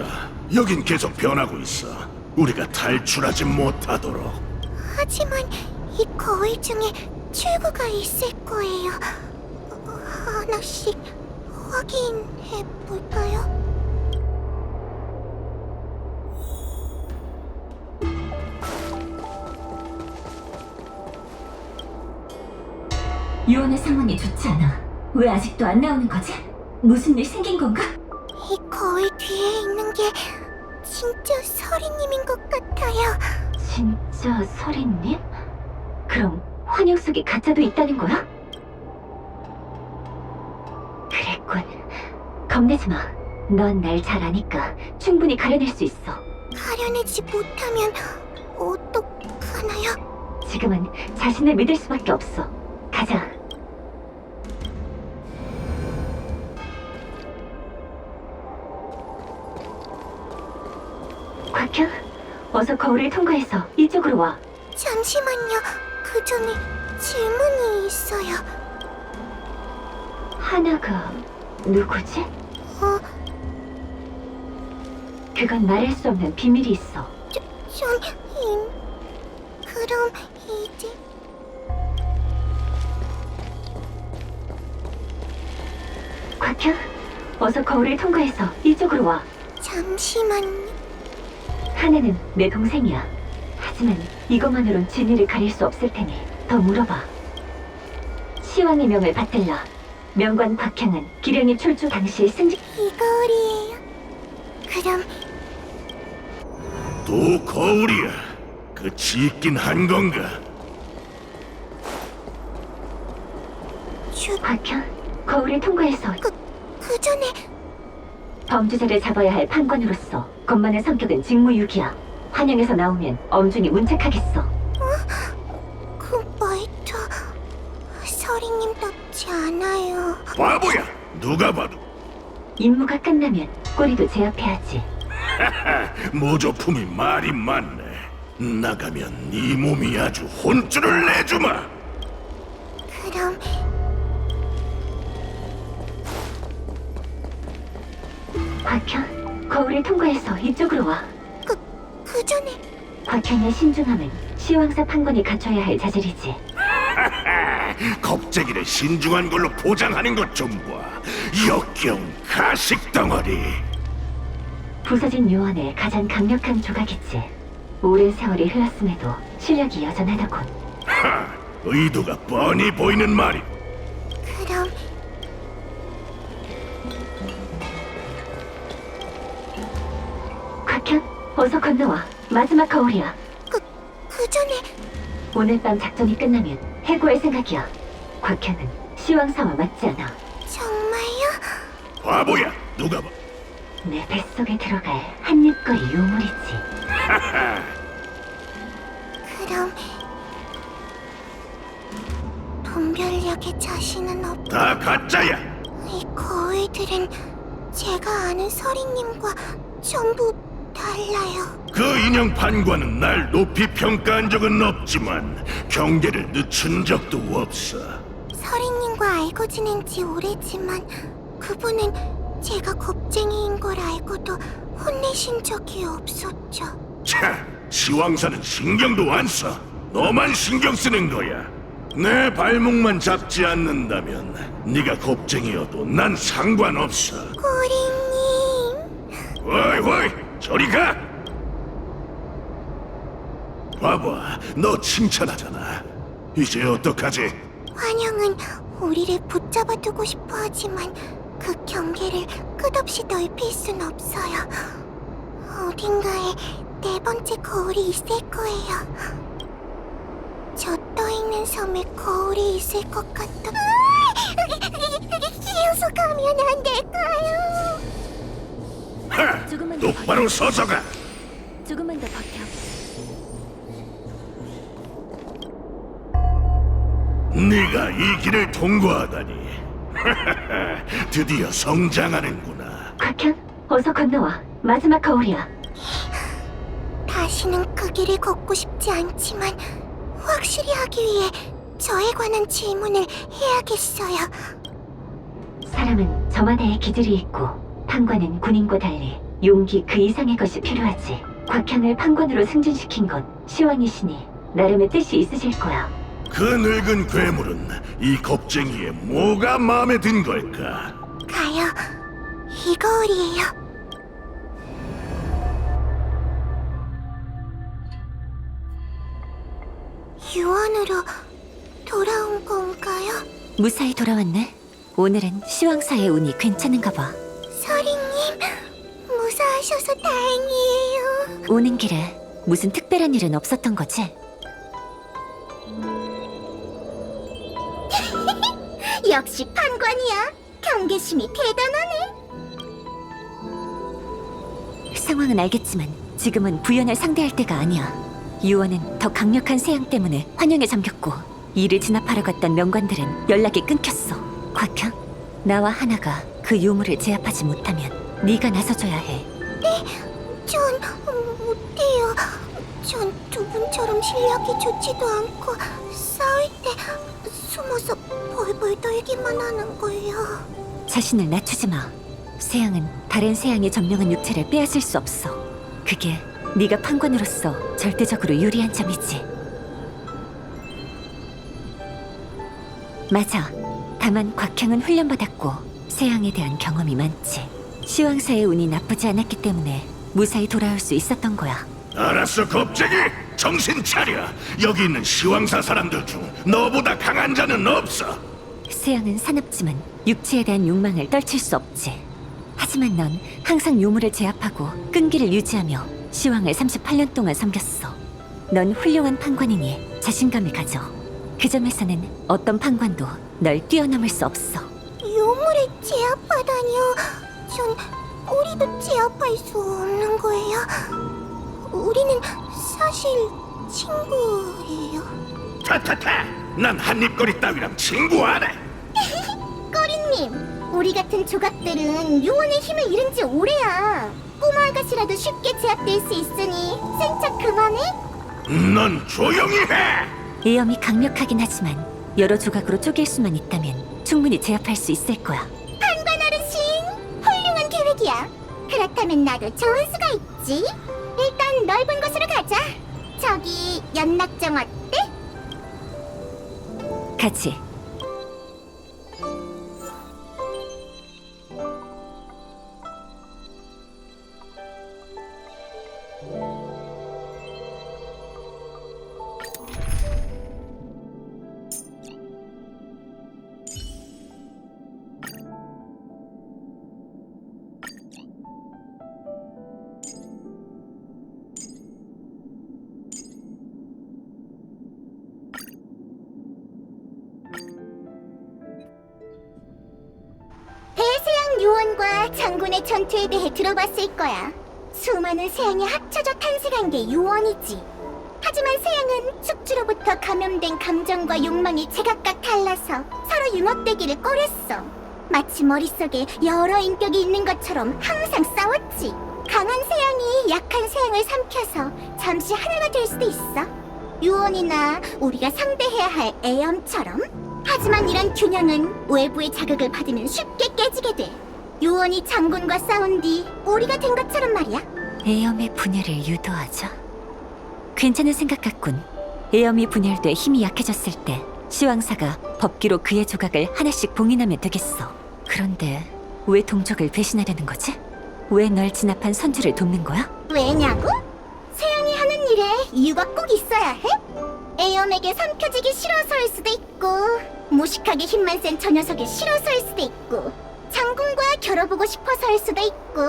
여긴 계속 변하고 있어. 우리가 탈출하지 못하도록. 하지만 이 거울 중에 출구가 있을 거예요. 하나씩 확인해 볼까요? 유언의 상황이 좋지 않아. 왜 아직도 안 나오는 거지? 무슨 일 생긴 건가? 이 거울 뒤에 있는 게 진짜 서리님인 것 같아요. 진짜 서린님? 그럼 환영 속에 가짜도 있다는 거야? 그랬군. 겁내지 마. 넌 날 잘 아니까 충분히 가려낼 수 있어. 가려내지 못하면 어떡하나요? 지금은 자신을 믿을 수밖에 없어. 가자. 곽현, 어서 거울을 통과해서 이쪽으로 와. 잠시만요. 그 전에 질문이 있어요. 하나가 누구지? 그건 말할 수 없는 비밀이 있어. 그럼 이제 곽현, 어서 거울을 통과해서 이쪽으로 와. 잠시만요. 하나는 내 동생이야. 하지만 이것만으론 진위를 가릴 수 없을 테니 더 물어봐. 시왕의 명을 받들라. 명관 곽현은 기령의 출주 당시 승직. 이 거울이에요. 그럼 또 거울이야. 끝이 있긴 한 건가? 곽현, 거울을 통과해서 그 전에 범죄자를 잡아야 할 판관으로서 것만의 성격은 직무유기야. 환영에서 나오면 엄중히 문책하겠어. 그 말투 서리님답지 않아요. 바보야. 누가 봐도 임무가 끝나면 꼬리도 제압해야지. 모조품이 말이 많네. 나가면 네 몸이 아주 혼쭐을 내주마. 그럼 곽현, 거울을 통과해서 이쪽으로 와. 그 전에 곽현의 신중함은 시왕사 판관이 갖춰야 할 자질이지. 겁쟁이를 신중한 걸로 포장하는 것 좀 봐. 역겨운 가식 덩어리. 부서진 요원의 가장 강력한 조각이지. 오랜 세월이 흘렀음에도 실력이 여전하더군. 하, 의도가 뻔히 보이는 말이. 그럼 곽현, 어서 건너와. 마지막 거울이야. 그 전에 오늘 밤 작전이 끝나면 해고할 생각이야. 곽현은 시왕사와 맞지 않아. 정말요? 바보야. 누가 봐. 내 뱃속에 들어갈 한입거리 유물이지. 그럼 분별력에 자신은 없. 다 가짜야. 이 거울들은 제가 아는 서리님과 전부 달라요. 그 인형 판관은 날 높이 평가한 적은 없지만 경계를 늦춘 적도 없어. 서리님과 알고 지낸 지 오래지만 그분은 제가 겁쟁이인 걸 알고도 혼내신 적이 없었죠. 차, 시왕사는 신경도 안 써. 너만 신경 쓰는 거야. 내 발목만 잡지 않는다면 네가 겁쟁이여도 난 상관없어. 꼬리님. 어이, 저리 가! 봐봐, 너 칭찬하잖아. 이제 어떡하지? 환영은 우리를 붙잡아두고 싶어 하지만 그 경계를 끝없이 넓힐 순 없어요. 어딘가에 네 번째 거울이 있을 거예요. 저 떠있는 섬에 거울이 있을 것 같아. 기어서 가면 안 될까요? 하! 조금만 더 똑바로 서서 가! 조금만 더 버텨. 네가 이 길을 통과하다니. 드디어 성장하는구나. 곽현, 어서 건너와. 마지막 거울이야. 다시는 그 길을 걷고 싶지 않지만 확실히 하기 위해 저에 관한 질문을 해야겠어요. 사람은 저마다의 기질이 있고 판관은 군인과 달리 용기 그 이상의 것이 필요하지. 곽현을 판관으로 승진시킨 건 시왕이시니 나름의 뜻이 있으실 거야. 그 늙은 괴물은 이 겁쟁이의 뭐가 마음에 든 걸까? 가요. 이 거울이에요. 유언으로 돌아온 건가요? 무사히 돌아왔네. 오늘은 시왕사의 운이 괜찮은가 봐. 서리님, 무사하셔서 다행이에요. 오는 길에 무슨 특별한 일은 없었던 거지? 역시 판관이야. 경계심이 대단하네. 상황은 알겠지만 지금은 부연을 상대할 때가 아니야. 유언은 더 강력한 세양 때문에 환영에 잠겼고 이를 진압하러 갔던 명관들은 연락이 끊겼어. 곽현, 나와 하나가 그 유물을 제압하지 못하면 네가 나서줘야 해. 전 못해요. 전 두 분처럼 실력이 좋지도 않고 싸울 때 숨어서 벌벌 떨기만 하는 거예요. 자신을 낮추지 마. 세양은 다른 세양의 점령한 육체를 빼앗을 수 없어. 그게 네가 판관으로서 절대적으로 유리한 점이지. 맞아. 다만 곽향은 훈련받았고 세양에 대한 경험이 많지. 시황사의 운이 나쁘지 않았기 때문에 무사히 돌아올 수 있었던 거야. 알았어, 겁쟁이. 정신 차려. 여기 있는 시황사 사람들 중 너보다 강한 자는 없어. 세양은 사납지만 육체에 대한 욕망을 떨칠 수 없지. 하지만 넌 항상 요물을 제압하고 끈기를 유지하며 시황을 38년 동안 섬겼어. 넌 훌륭한 판관이니 자신감을 가져. 그 점에서는 어떤 판관도 널 뛰어넘을 수 없어. 요물을 제압하다니요. 전 꼬리도 제압할 수 없는 거예요. 우리는 사실 친구예요. 타타타. 난 한입거리 따위랑 친구 안 해. 꼬리님, 우리 같은 조각들은 요원의 힘을 잃은 지 오래야. 꼬마 아가씨라도 쉽게 제압될 수 있으니 생착 그만해. 넌 조용히 해. 예염이 강력하긴 하지만 여러 조각으로 쪼갤 수만 있다면 충분히 제압할 수 있을 거야. 판관 어르신, 훌륭한 계획이야. 그렇다면 나도 좋은 수가 있지. 일단 넓은 곳으로 가자. 저기 연락정 어때? 같이. 대세양 요원과 장군의 전투에 대해 들어봤을 거야. 수많은 세양이 합쳐져 탄생한 게 요원이지. 하지만 세양은 숙주로부터 감염된 감정과 욕망이 제각각 달라서 서로 융합되기를 꺼렸어. 마치 머릿속에 여러 인격이 있는 것처럼 항상 싸웠지. 강한 세양이 약한 세양을 삼켜서 잠시 하나가 될 수도 있어. 요원이나 우리가 상대해야 할 애염처럼. 하지만 이런 균형은 외부의 자극을 받으면 쉽게 깨지게 돼. 요원이 장군과 싸운 뒤 우리가 된 것처럼 말이야. 애염의 분열을 유도하자. 괜찮은 생각 같군. 애염이 분열돼 힘이 약해졌을 때 시황사가 법기로 그의 조각을 하나씩 봉인하면 되겠어. 그런데 왜 동족을 배신하려는 거지? 왜 널 진압한 선주를 돕는 거야? 왜냐고? 세양이 하는 일에 이유가 꼭 있어야 해? 애염에게 삼켜지기 싫어서일 수도 있고, 무식하게 힘만 센 저 녀석이 싫어서일 수도 있고, 장군과 겨뤄보고 싶어서일 수도 있고,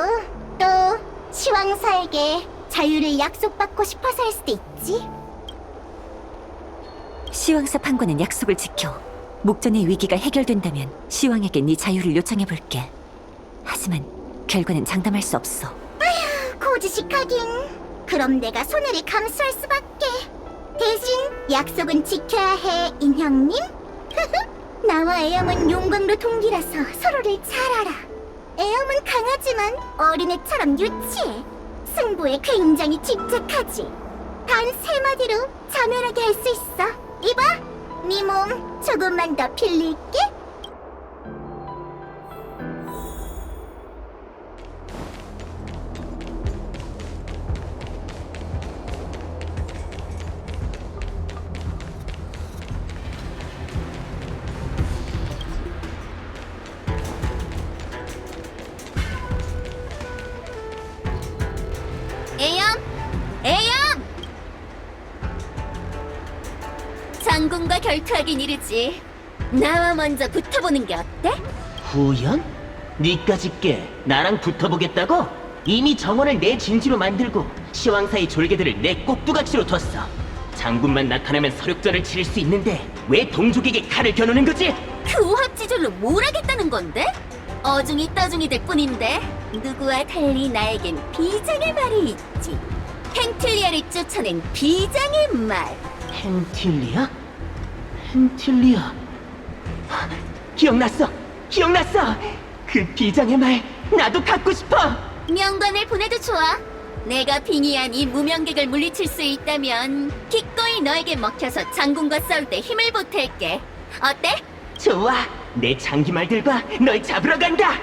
또 시황사에게 자유를 약속받고 싶어서일 수도 있지. 시황사 판관은 약속을 지켜. 목전의 위기가 해결된다면 시황에게 네 자유를 요청해볼게. 하지만 결과는 장담할 수 없어. 고지식하긴. 그럼 내가 손해를 감수할 수밖에. 대신 약속은 지켜야 해, 인형님. 나와 애염은 용광로 동기라서 서로를 잘 알아. 애염은 강하지만 어린애처럼 유치해. 승부에 굉장히 집착하지. 단 세 마디로 자멸하게 할 수 있어. 이봐, 네 몸 조금만 더 빌릴게. 애염! 장군과 결투하긴 이르지. 나와 먼저 붙어보는 게 어때? 후연? 니까짓 게 나랑 붙어보겠다고? 이미 정원을 내 진지로 만들고 시황사의 졸개들을 내 꼭두각시로 뒀어. 장군만 나타나면 서력전을 치를 수 있는데 왜 동족에게 칼을 겨누는 거지? 그 오합지졸로 뭘 하겠다는 건데? 어중이 떠중이들 뿐인데 누구와 달리 나에겐 비장의 말이 있지. 펜틀리아를 쫓아낸 비장의 말. 헨틸리아? 헨틸리아. 기억났어! 기억났어! 그 비장의 말 나도 갖고 싶어! 명관을 보내도 좋아. 내가 빙의한 이 무명객을 물리칠 수 있다면 기꺼이 너에게 먹혀서 장군과 싸울 때 힘을 보탤게. 어때? 좋아. 내 장기말들과 널 잡으러 간다.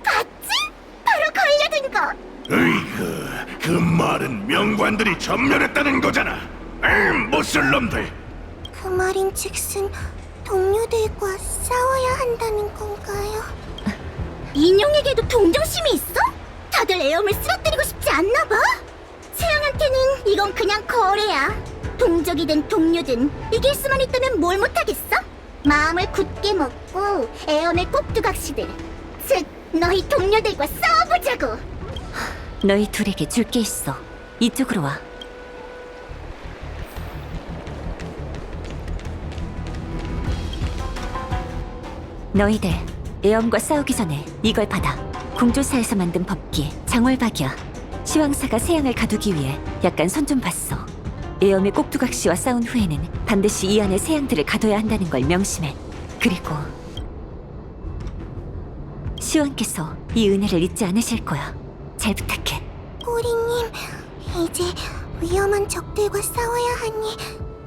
봤지? 바로 걸려든 거. 으이그, 그 말은 명관들이 전멸했다는 거잖아. 못쓸 놈들. 그 말인즉슨 동료들과 싸워야 한다는 건가요? 인용에게도 동정심이 있어? 다들 애엄을 쓰러뜨리고 싶지 않나 봐. 세영한테는 이건 그냥 거래야. 동족이든 동료든 이길 수만 있다면 뭘 못하겠어? 마음을 굳게 먹고 애엄의 꼭두각시들, 즉 너희 동료들과 싸워보자고. 너희 둘에게 줄 게 있어. 이쪽으로 와. 너희들 애엄과 싸우기 전에 이걸 받아. 공조사에서 만든 법기 장월박이야. 시황사가 세양을 가두기 위해 약간 손 좀 봤어. 애엄의 꼭두각시와 싸운 후에는 반드시 이 안에 세양들을 가둬야 한다는 걸 명심해. 그리고 시황께서 이 은혜를 잊지 않으실 거야. 잘 부탁해. 꼬리님, 이제 위험한 적들과 싸워야 하니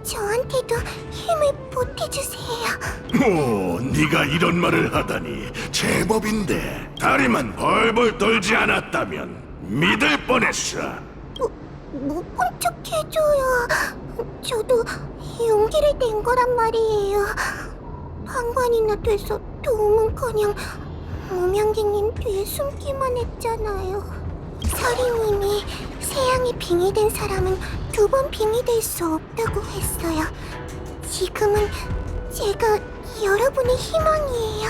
저한테도 힘을 보태주세요. 오, 네가 이런 말을 하다니 제법인데. 다리만 벌벌 떨지 않았다면 믿을 뻔했어. 못 본 척 해줘요. 저도 용기를 낸 거란 말이에요. 판관이나 돼서 도움은커녕 무명객님 뒤에 숨기만 했잖아요. 서리님이 세양에 빙의된 사람은 두 번 빙의될 수 없다고 했어요. 지금은 제가 여러분의 희망이에요.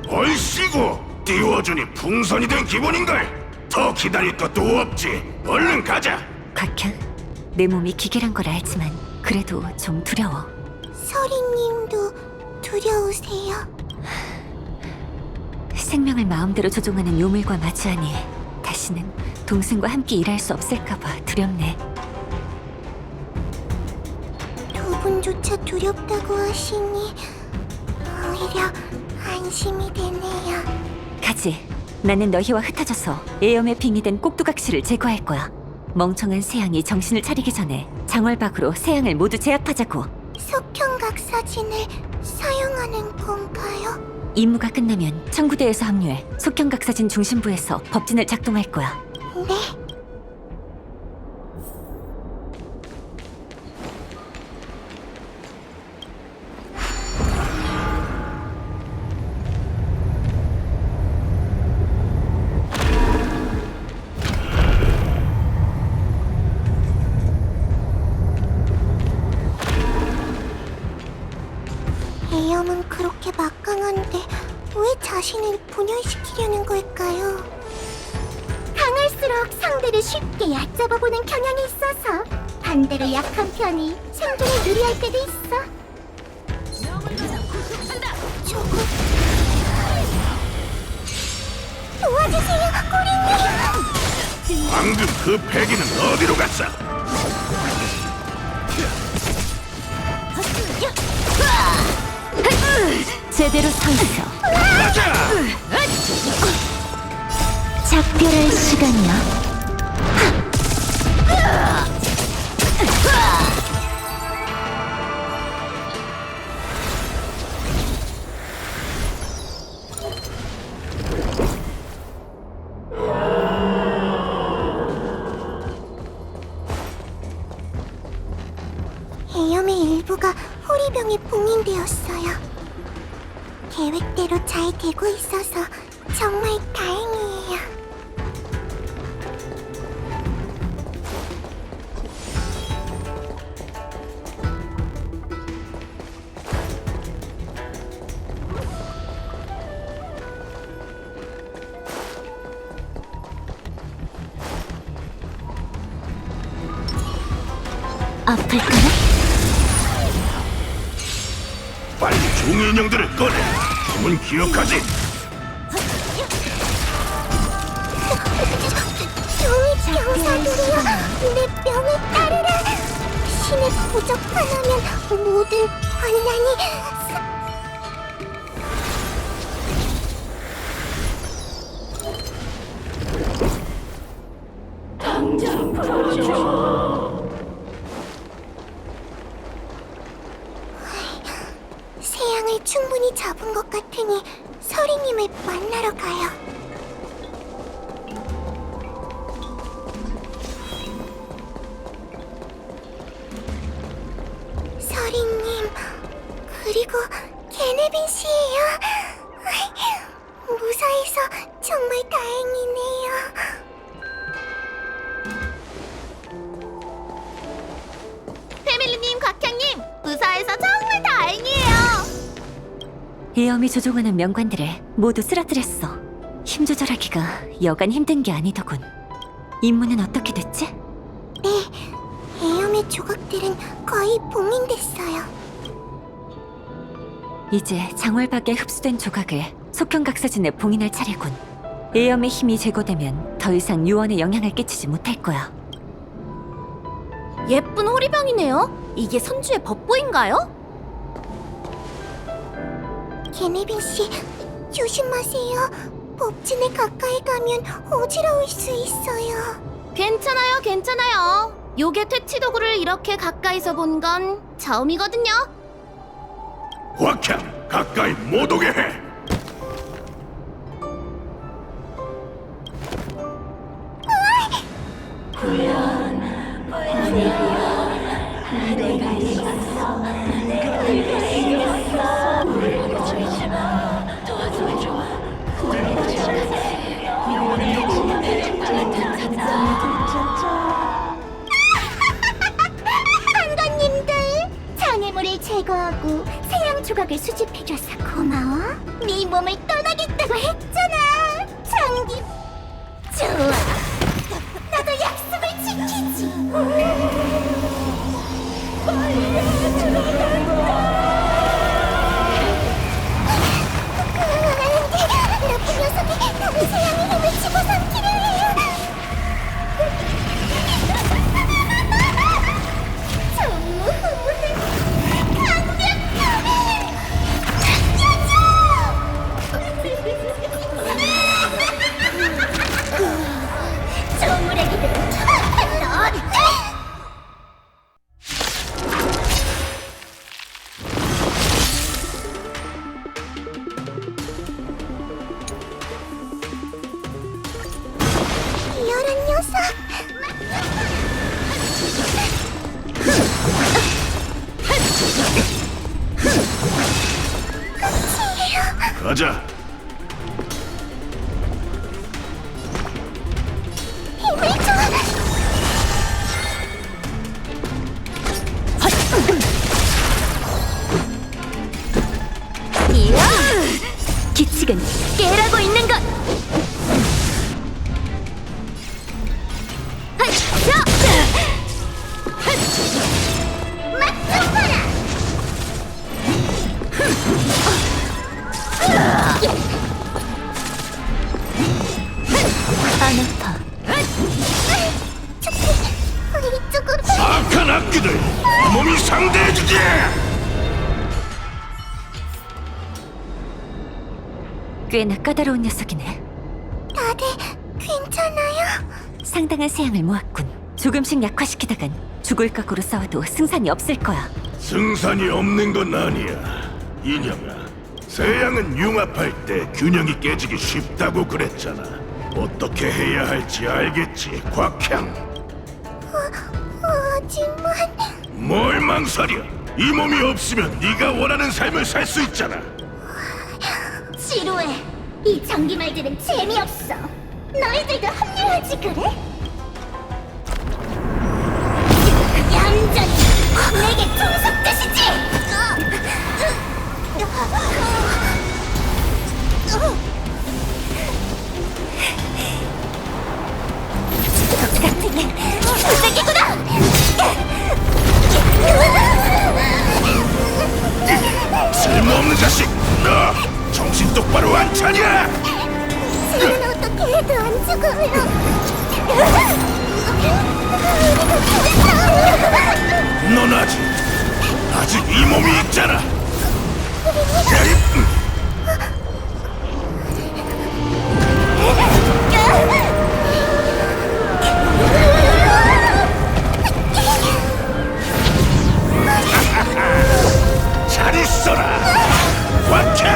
얼씨구, 띄워주니 풍선이 된 기분인걸. 더 기다릴 것도 없지. 얼른 가자. 곽현, 내 몸이 기계란 걸 알지만 그래도 좀 두려워. 서리님도 두려우세요? 생명을 마음대로 조종하는 요물과 마주하니 다시는 동생과 함께 일할 수 없을까봐 두렵네. 두 분조차 두렵다고 하시니 오히려 안심이 되네요. 가지. 나는 너희와 흩어져서 애엄에 빙의된 꼭두각시를 제거할 거야. 멍청한 세양이 정신을 차리기 전에 장월박으로 세양을 모두 제압하자고. 속형각 사진을 사용하는 건가요? 임무가 끝나면 청구대에서 합류해 속형각사진 중심부에서 법진을 작동할 거야. 네. 애엄은 그렇게 막강한데 왜 자신을 분열시키려는 걸까요? 강할수록 상대를 쉽게 얕잡아보는 경향이 있어서 반대로 약한 편이 생존에 유리할 때도 있어. 저거... 도와주세요, 꼬리님! 방금 그 패기는 어디로 갔어? 제대로 서 있어. 가자! 작별할 시간이야. 애엄의 일부가 호리병에 봉인되었어요. 계획대로 잘 되고 있어서 정말 다행이에요. 아플까나? 빨리 종이 인형들을 꺼내. 힘은 기억하지? 종이 병사들이여, 내 명을 따르라. 신의 부적 하나면 모든 환난이 만나러 가요. 서리님, 그리고 게네빈 씨예요. 무사해서 정말 다행이네요. 패밀리님, 곽향님, 무사해서 정말 다행이에요. 예엄이 조종하는 명관들을 모두 쓰러뜨렸어. 힘 조절하기가 여간 힘든 게 아니더군. 임무는 어떻게 됐지? 네, 에엄의 조각들은 거의 봉인됐어요. 이제 장월박에 흡수된 조각을 속현각사진에 봉인할 차례군. 예엄의 힘이 제거되면 더 이상 유언에 영향을 끼치지 못할 거야. 예쁜 호리병이네요. 이게 선주의 법보인가요? 게네빈 씨, 조심하세요. 법진에 가까이 가면 어지러울 수 있어요. 괜찮아요, 괜찮아요. 요괴 퇴치 도구를 이렇게 가까이서 본 건 처음이거든요. 곽향, 가까이 못 오게 해. 한관님들, 장애물을 제거하고 세양 조각을 수집해줘서 고마워. 네 몸을 떠나겠다고 했잖아. 장기. 좋아. 나도 약속을 지키지. 나쁜 녀석이 다른 세양의 힘을 집어삼키려 해요. 전무후무해. 강력해. 조물애기들은 넌 이열한 녀석. 가자. 힘을 줘. 기칙은 깨라고 있는 것! 안 아파. 이쪽으로. 악한 악기들, 몸이 상대해주지. 꽤나 까다로운 녀석이네. 다들 괜찮아요? 상당한 세양을 모았군. 조금씩 약화시키다간 죽을 각오로 싸워도 승산이 없을 거야. 승산이 없는 건 아니야. 인형아, 세양은 융합할 때 균형이 깨지기 쉽다고 그랬잖아. 어떻게 해야 할지 알겠지, 곽향? 하지만 뭘 망설여? 이 몸이 없으면 네가 원하는 삶을 살 수 있잖아. 지루해. 이 장기말들은 재미없어. 너희들도 합류하지 그래? 얌전히 내게 종속되시지! 같은 쓰레기구나! 쓸모없는 자식! 너 정신 똑바로 안 차냐? 쟤는 어떻게 해도 안 죽어요. 넌 아직 이 몸이 있잖아. 야이, 잘 있어라, 곽향.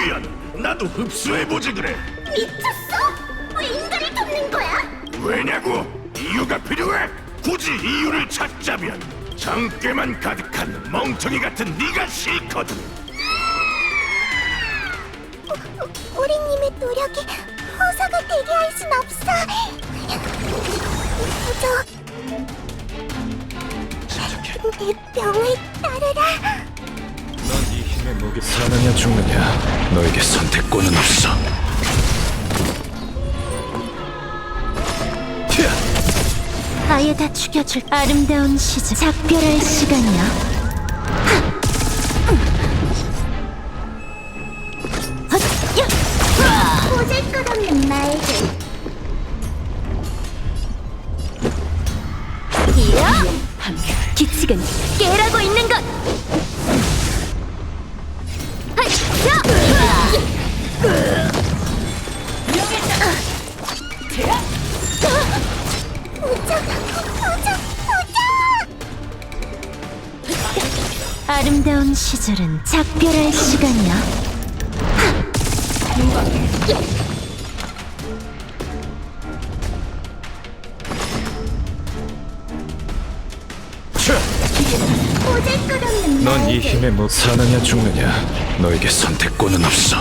미안. 나도 흡수해보지 그래. 미쳤어? 왜 인간을 돕는 거야? 왜냐고? 이유가 필요해? 굳이 이유를 찾자면 장깨만 가득한 멍청이 같은 네가 싫거든. 우리님의 노력이 허사가 되게 할 순 없어. 내 병을 따르라. 넌 이 힘에 목이 사느냐 죽느냐. 너에게 선택권은 없어. 아예 다 죽여줄 아름다운 시절 작별할 시간이야. 보잘것없는 나에게 규칙은 깨라고 있는 것. 아름다운 시절은 작별할 시간이야. 보잘것없는 넌 이 힘에 목 사느냐 죽느냐. 너에게 선택권은 없어.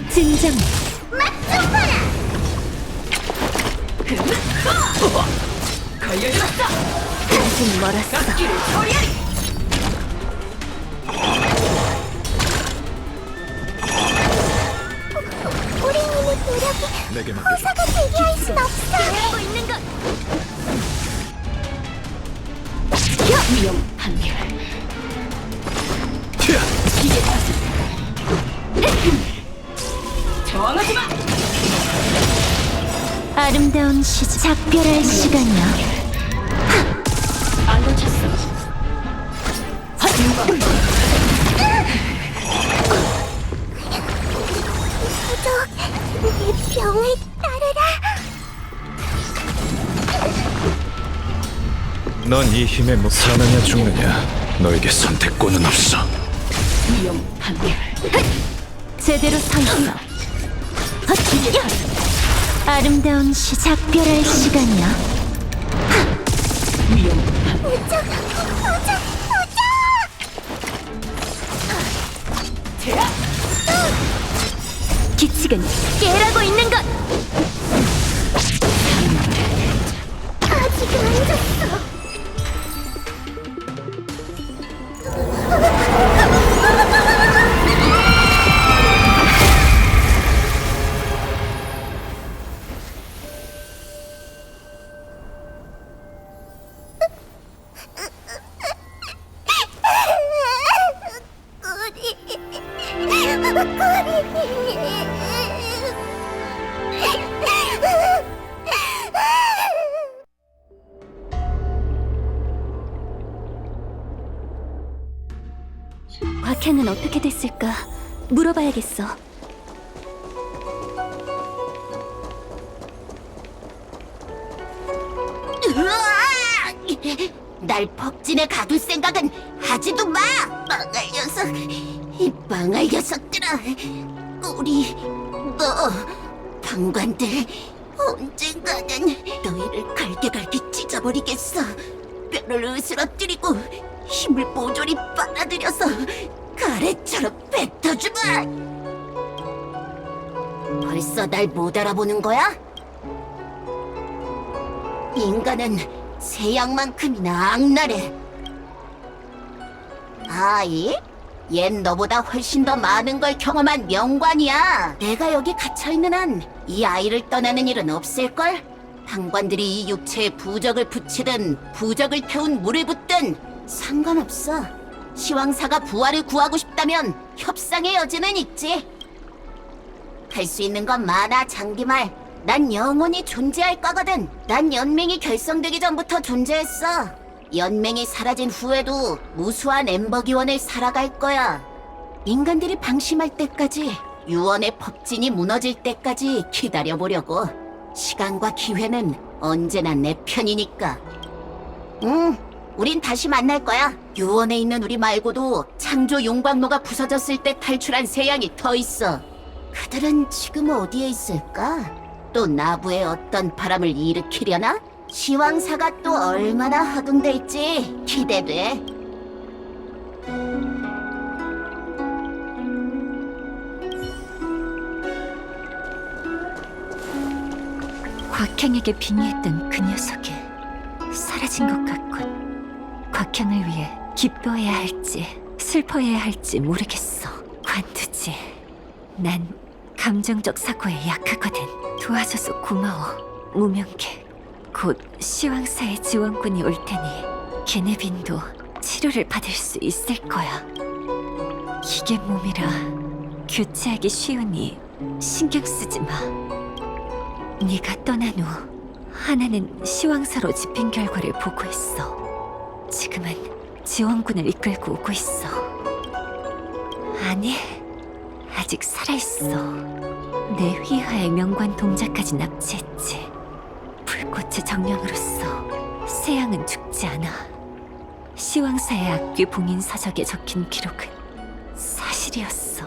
진정. 아직 멀었어. 우리님의 노력이 내게 맡겨줘. 허사가 되게 할 순 없어. 하고 있는 것. 아름다운 시절 작별할 시간이야. 내 병을 따르라. 넌 이 힘에 목 사느냐 죽느냐. 너에게 선택권은 없어. 제대로 서 있어. 아름다운 작별할 시간이야. 규칙은 깨라고 있는 것. 아직 안 졌어. 곽현은 어떻게 됐을까? 물어봐야겠어. 날 법진에 가둘 생각은 하지도 마! 망할 녀석! 이 망할 녀석들아! 우리, 너, 방관들 언젠가는 너희를 갈게갈게 찢어버리겠어. 뼈를 으스러뜨리고 힘을 모조리 빨아들여서 가래처럼 뱉어주마! 벌써 날 못 알아보는 거야? 인간은 새양만큼이나 악랄해. 아이? 얜 너보다 훨씬 더 많은 걸 경험한 명관이야. 내가 여기 갇혀있는 한 이 아이를 떠나는 일은 없을걸? 방관들이 이 육체에 부적을 붙이든 부적을 태운 물을 붓든 상관없어. 시황사가 부활을 구하고 싶다면 협상의 여지는 있지. 할 수 있는 건 많아, 장기말. 난 영원히 존재할 거거든. 난 연맹이 결성되기 전부터 존재했어. 연맹이 사라진 후에도 무수한 엠버 기원을 살아갈 거야. 인간들이 방심할 때까지, 유언의 법진이 무너질 때까지 기다려보려고. 시간과 기회는 언제나 내 편이니까. 우린 다시 만날 거야. 유원에 있는 우리 말고도 창조 용광로가 부서졌을 때 탈출한 세 양이 더 있어. 그들은 지금 어디에 있을까? 또 나부에 어떤 바람을 일으키려나? 시황사가 또 얼마나 허둥댈지 기대돼. 곽향에게 빙의했던 그 녀석이 사라진 것 같군. 곽향을 위해 기뻐해야 할지 슬퍼해야 할지 모르겠어. 관두지. 난 감정적 사고에 약하거든. 도와줘서 고마워. 무명객. 곧 시황사의 지원군이 올 테니 게네빈도 치료를 받을 수 있을 거야. 기계 몸이라 교체하기 쉬우니 신경 쓰지 마. 네가 떠난 후 하나는 시황사로 집행 결과를 보고 있어. 지금은 지원군을 이끌고 오고 있어. 아니, 아직 살아있어. 내 휘하의 명관 동자까지 납치했지. 불꽃의 정령으로서 세양은 죽지 않아. 시황사의 악귀 봉인 서적에 적힌 기록은 사실이었어.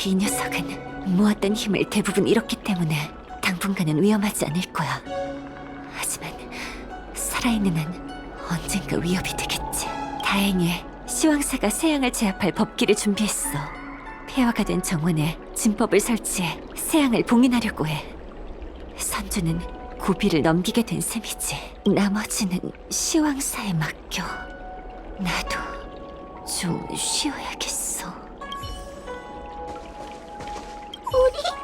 이 녀석은 모았던 힘을 대부분 잃었기 때문에 당분간은 위험하지 않을 거야. 하지만 살아있는 한 언젠가 위협이 되겠지. 다행히 시황사가 세양을 제압할 법기를 준비했어. 폐허가 된 정원에 진법을 설치해 세양을 봉인하려고 해. 선주는 고비를 넘기게 된 셈이지. 나머지는 시황사에 맡겨. 나도 좀 쉬어야겠어. 우리님.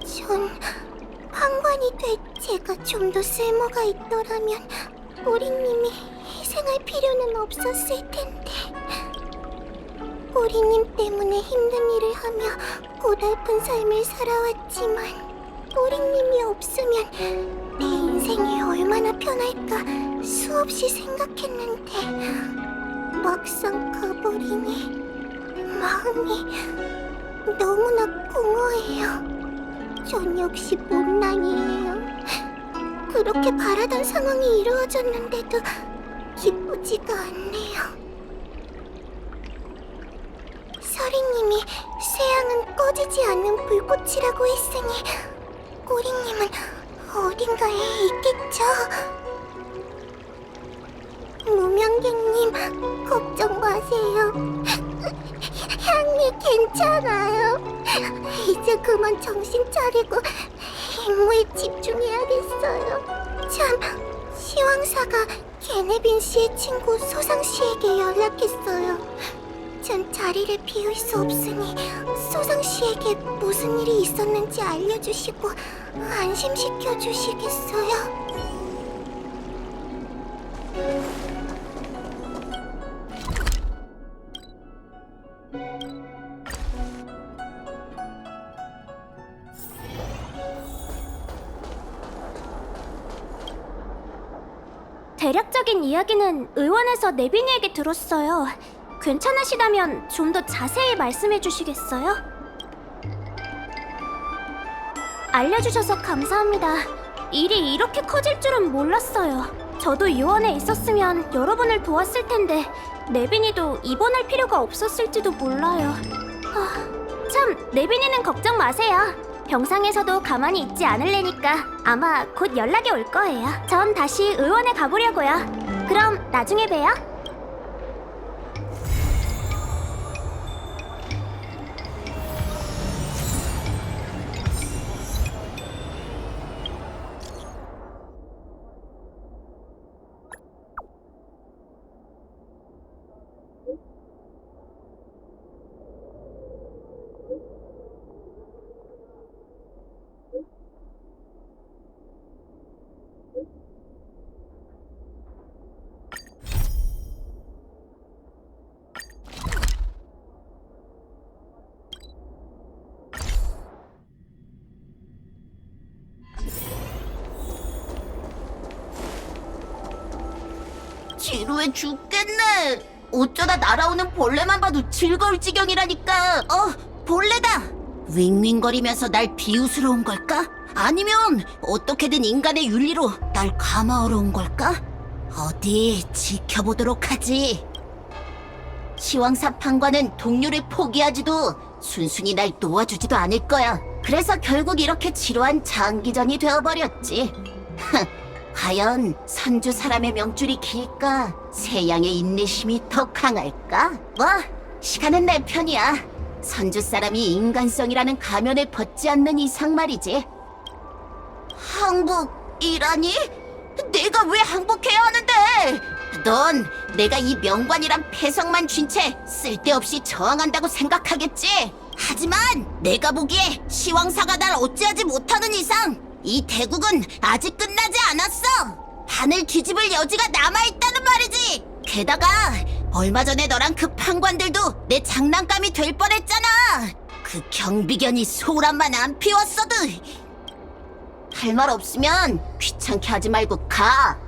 전 판관이 될 제가 좀 더 쓸모가 있더라면 우리님이 희생할 필요는 없었을 텐데. 우리님 때문에 힘든 일을 하며 고달픈 삶을 살아왔지만 우리님이 없으면 내 인생이 얼마나 편할까 수없이 생각했는데 막상 가버리니 마음이 너무나 공허해요. 전 역시 못난이에요. 그렇게 바라던 상황이 이루어졌는데도 기쁘지가 않네요. 서리님이 쇠양은 꺼지지 않는 불꽃이라고 했으니 꼬리님은 어딘가에 있겠죠? 무명객님, 걱정 마세요. 향이 괜찮아요. 이제 그만 정신 차리고 임무에 집중해야겠어요. 참, 시황사가 게네빈 씨의 친구 소상 씨에게 연락했어요. 전 자리를 비울 수 없으니 소상 씨에게 무슨 일이 있었는지 알려주시고 안심시켜 주시겠어요? 대략적인 이야기는 의원에서 네비니에게 들었어요. 괜찮으시다면 좀 더 자세히 말씀해 주시겠어요? 알려주셔서 감사합니다. 일이 이렇게 커질 줄은 몰랐어요. 저도 유언에 있었으면 여러분을 도왔을 텐데 네비니도 입원할 필요가 없었을지도 몰라요. 참, 네비니는 걱정 마세요. 병상에서도 가만히 있지 않을래니까 아마 곧 연락이 올 거예요. 전 다시 의원에 가보려고요. 그럼 나중에 봬요. 지루해 죽겠네. 어쩌다 날아오는 벌레만 봐도 즐거울 지경이라니까. 벌레다. 윙윙거리면서 날 비웃으러 온 걸까? 아니면 어떻게든 인간의 윤리로 날 감화하러 온 걸까? 어디 지켜보도록 하지. 시황사 판관은 동료를 포기하지도 순순히 날 놓아주지도 않을 거야. 그래서 결국 이렇게 지루한 장기전이 되어버렸지. 과연 선주 사람의 명줄이 길까? 세양의 인내심이 더 강할까? 뭐, 시간은 내 편이야. 선주 사람이 인간성이라는 가면을 벗지 않는 이상 말이지. 항복이라니? 내가 왜 항복해야 하는데? 넌 내가 이 명관이란 폐성만 쥔 채 쓸데없이 저항한다고 생각하겠지? 하지만 내가 보기에 시황사가 날 어찌하지 못하는 이상 이 대국은 아직 끝나지 않았어. 판을 뒤집을 여지가 남아있다는 말이지. 게다가 얼마 전에 너랑 그 판관들도 내 장난감이 될 뻔했잖아. 그 경비견이 소란만 안 피웠어도. 할 말 없으면 귀찮게 하지 말고 가.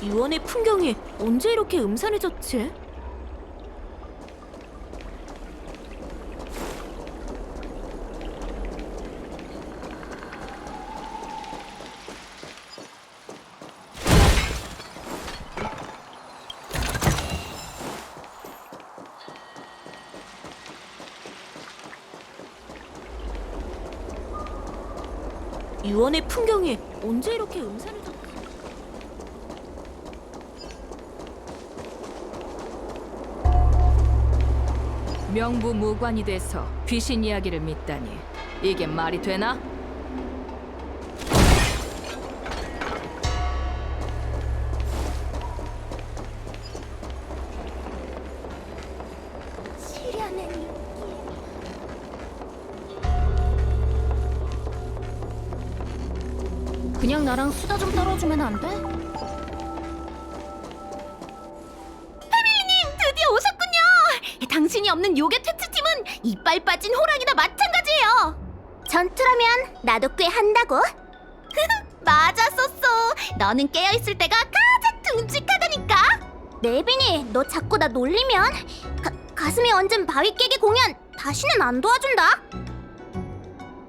유원의 풍경이 언제 이렇게 음산해졌지? 유원의 풍경이 언제 이렇게 음산해졌지? 명부무관이 돼서 귀신 이야기를 믿다니 이게 말이 되나? 그냥 나랑 수다 좀 떨어주면 안 돼? 패밀리님 드디어 오셨군요. 당신이 없는 요괴 퇴치팀은 이빨 빠진 호랑이나 마찬가지예요. 전투라면 나도 꽤 한다고. 맞았었어. 너는 깨어있을 때가 가장 듬직하다니까. 네빈이 너 자꾸 나 놀리면 가슴이 얹은 바위 깨기 공연 다시는 안 도와준다.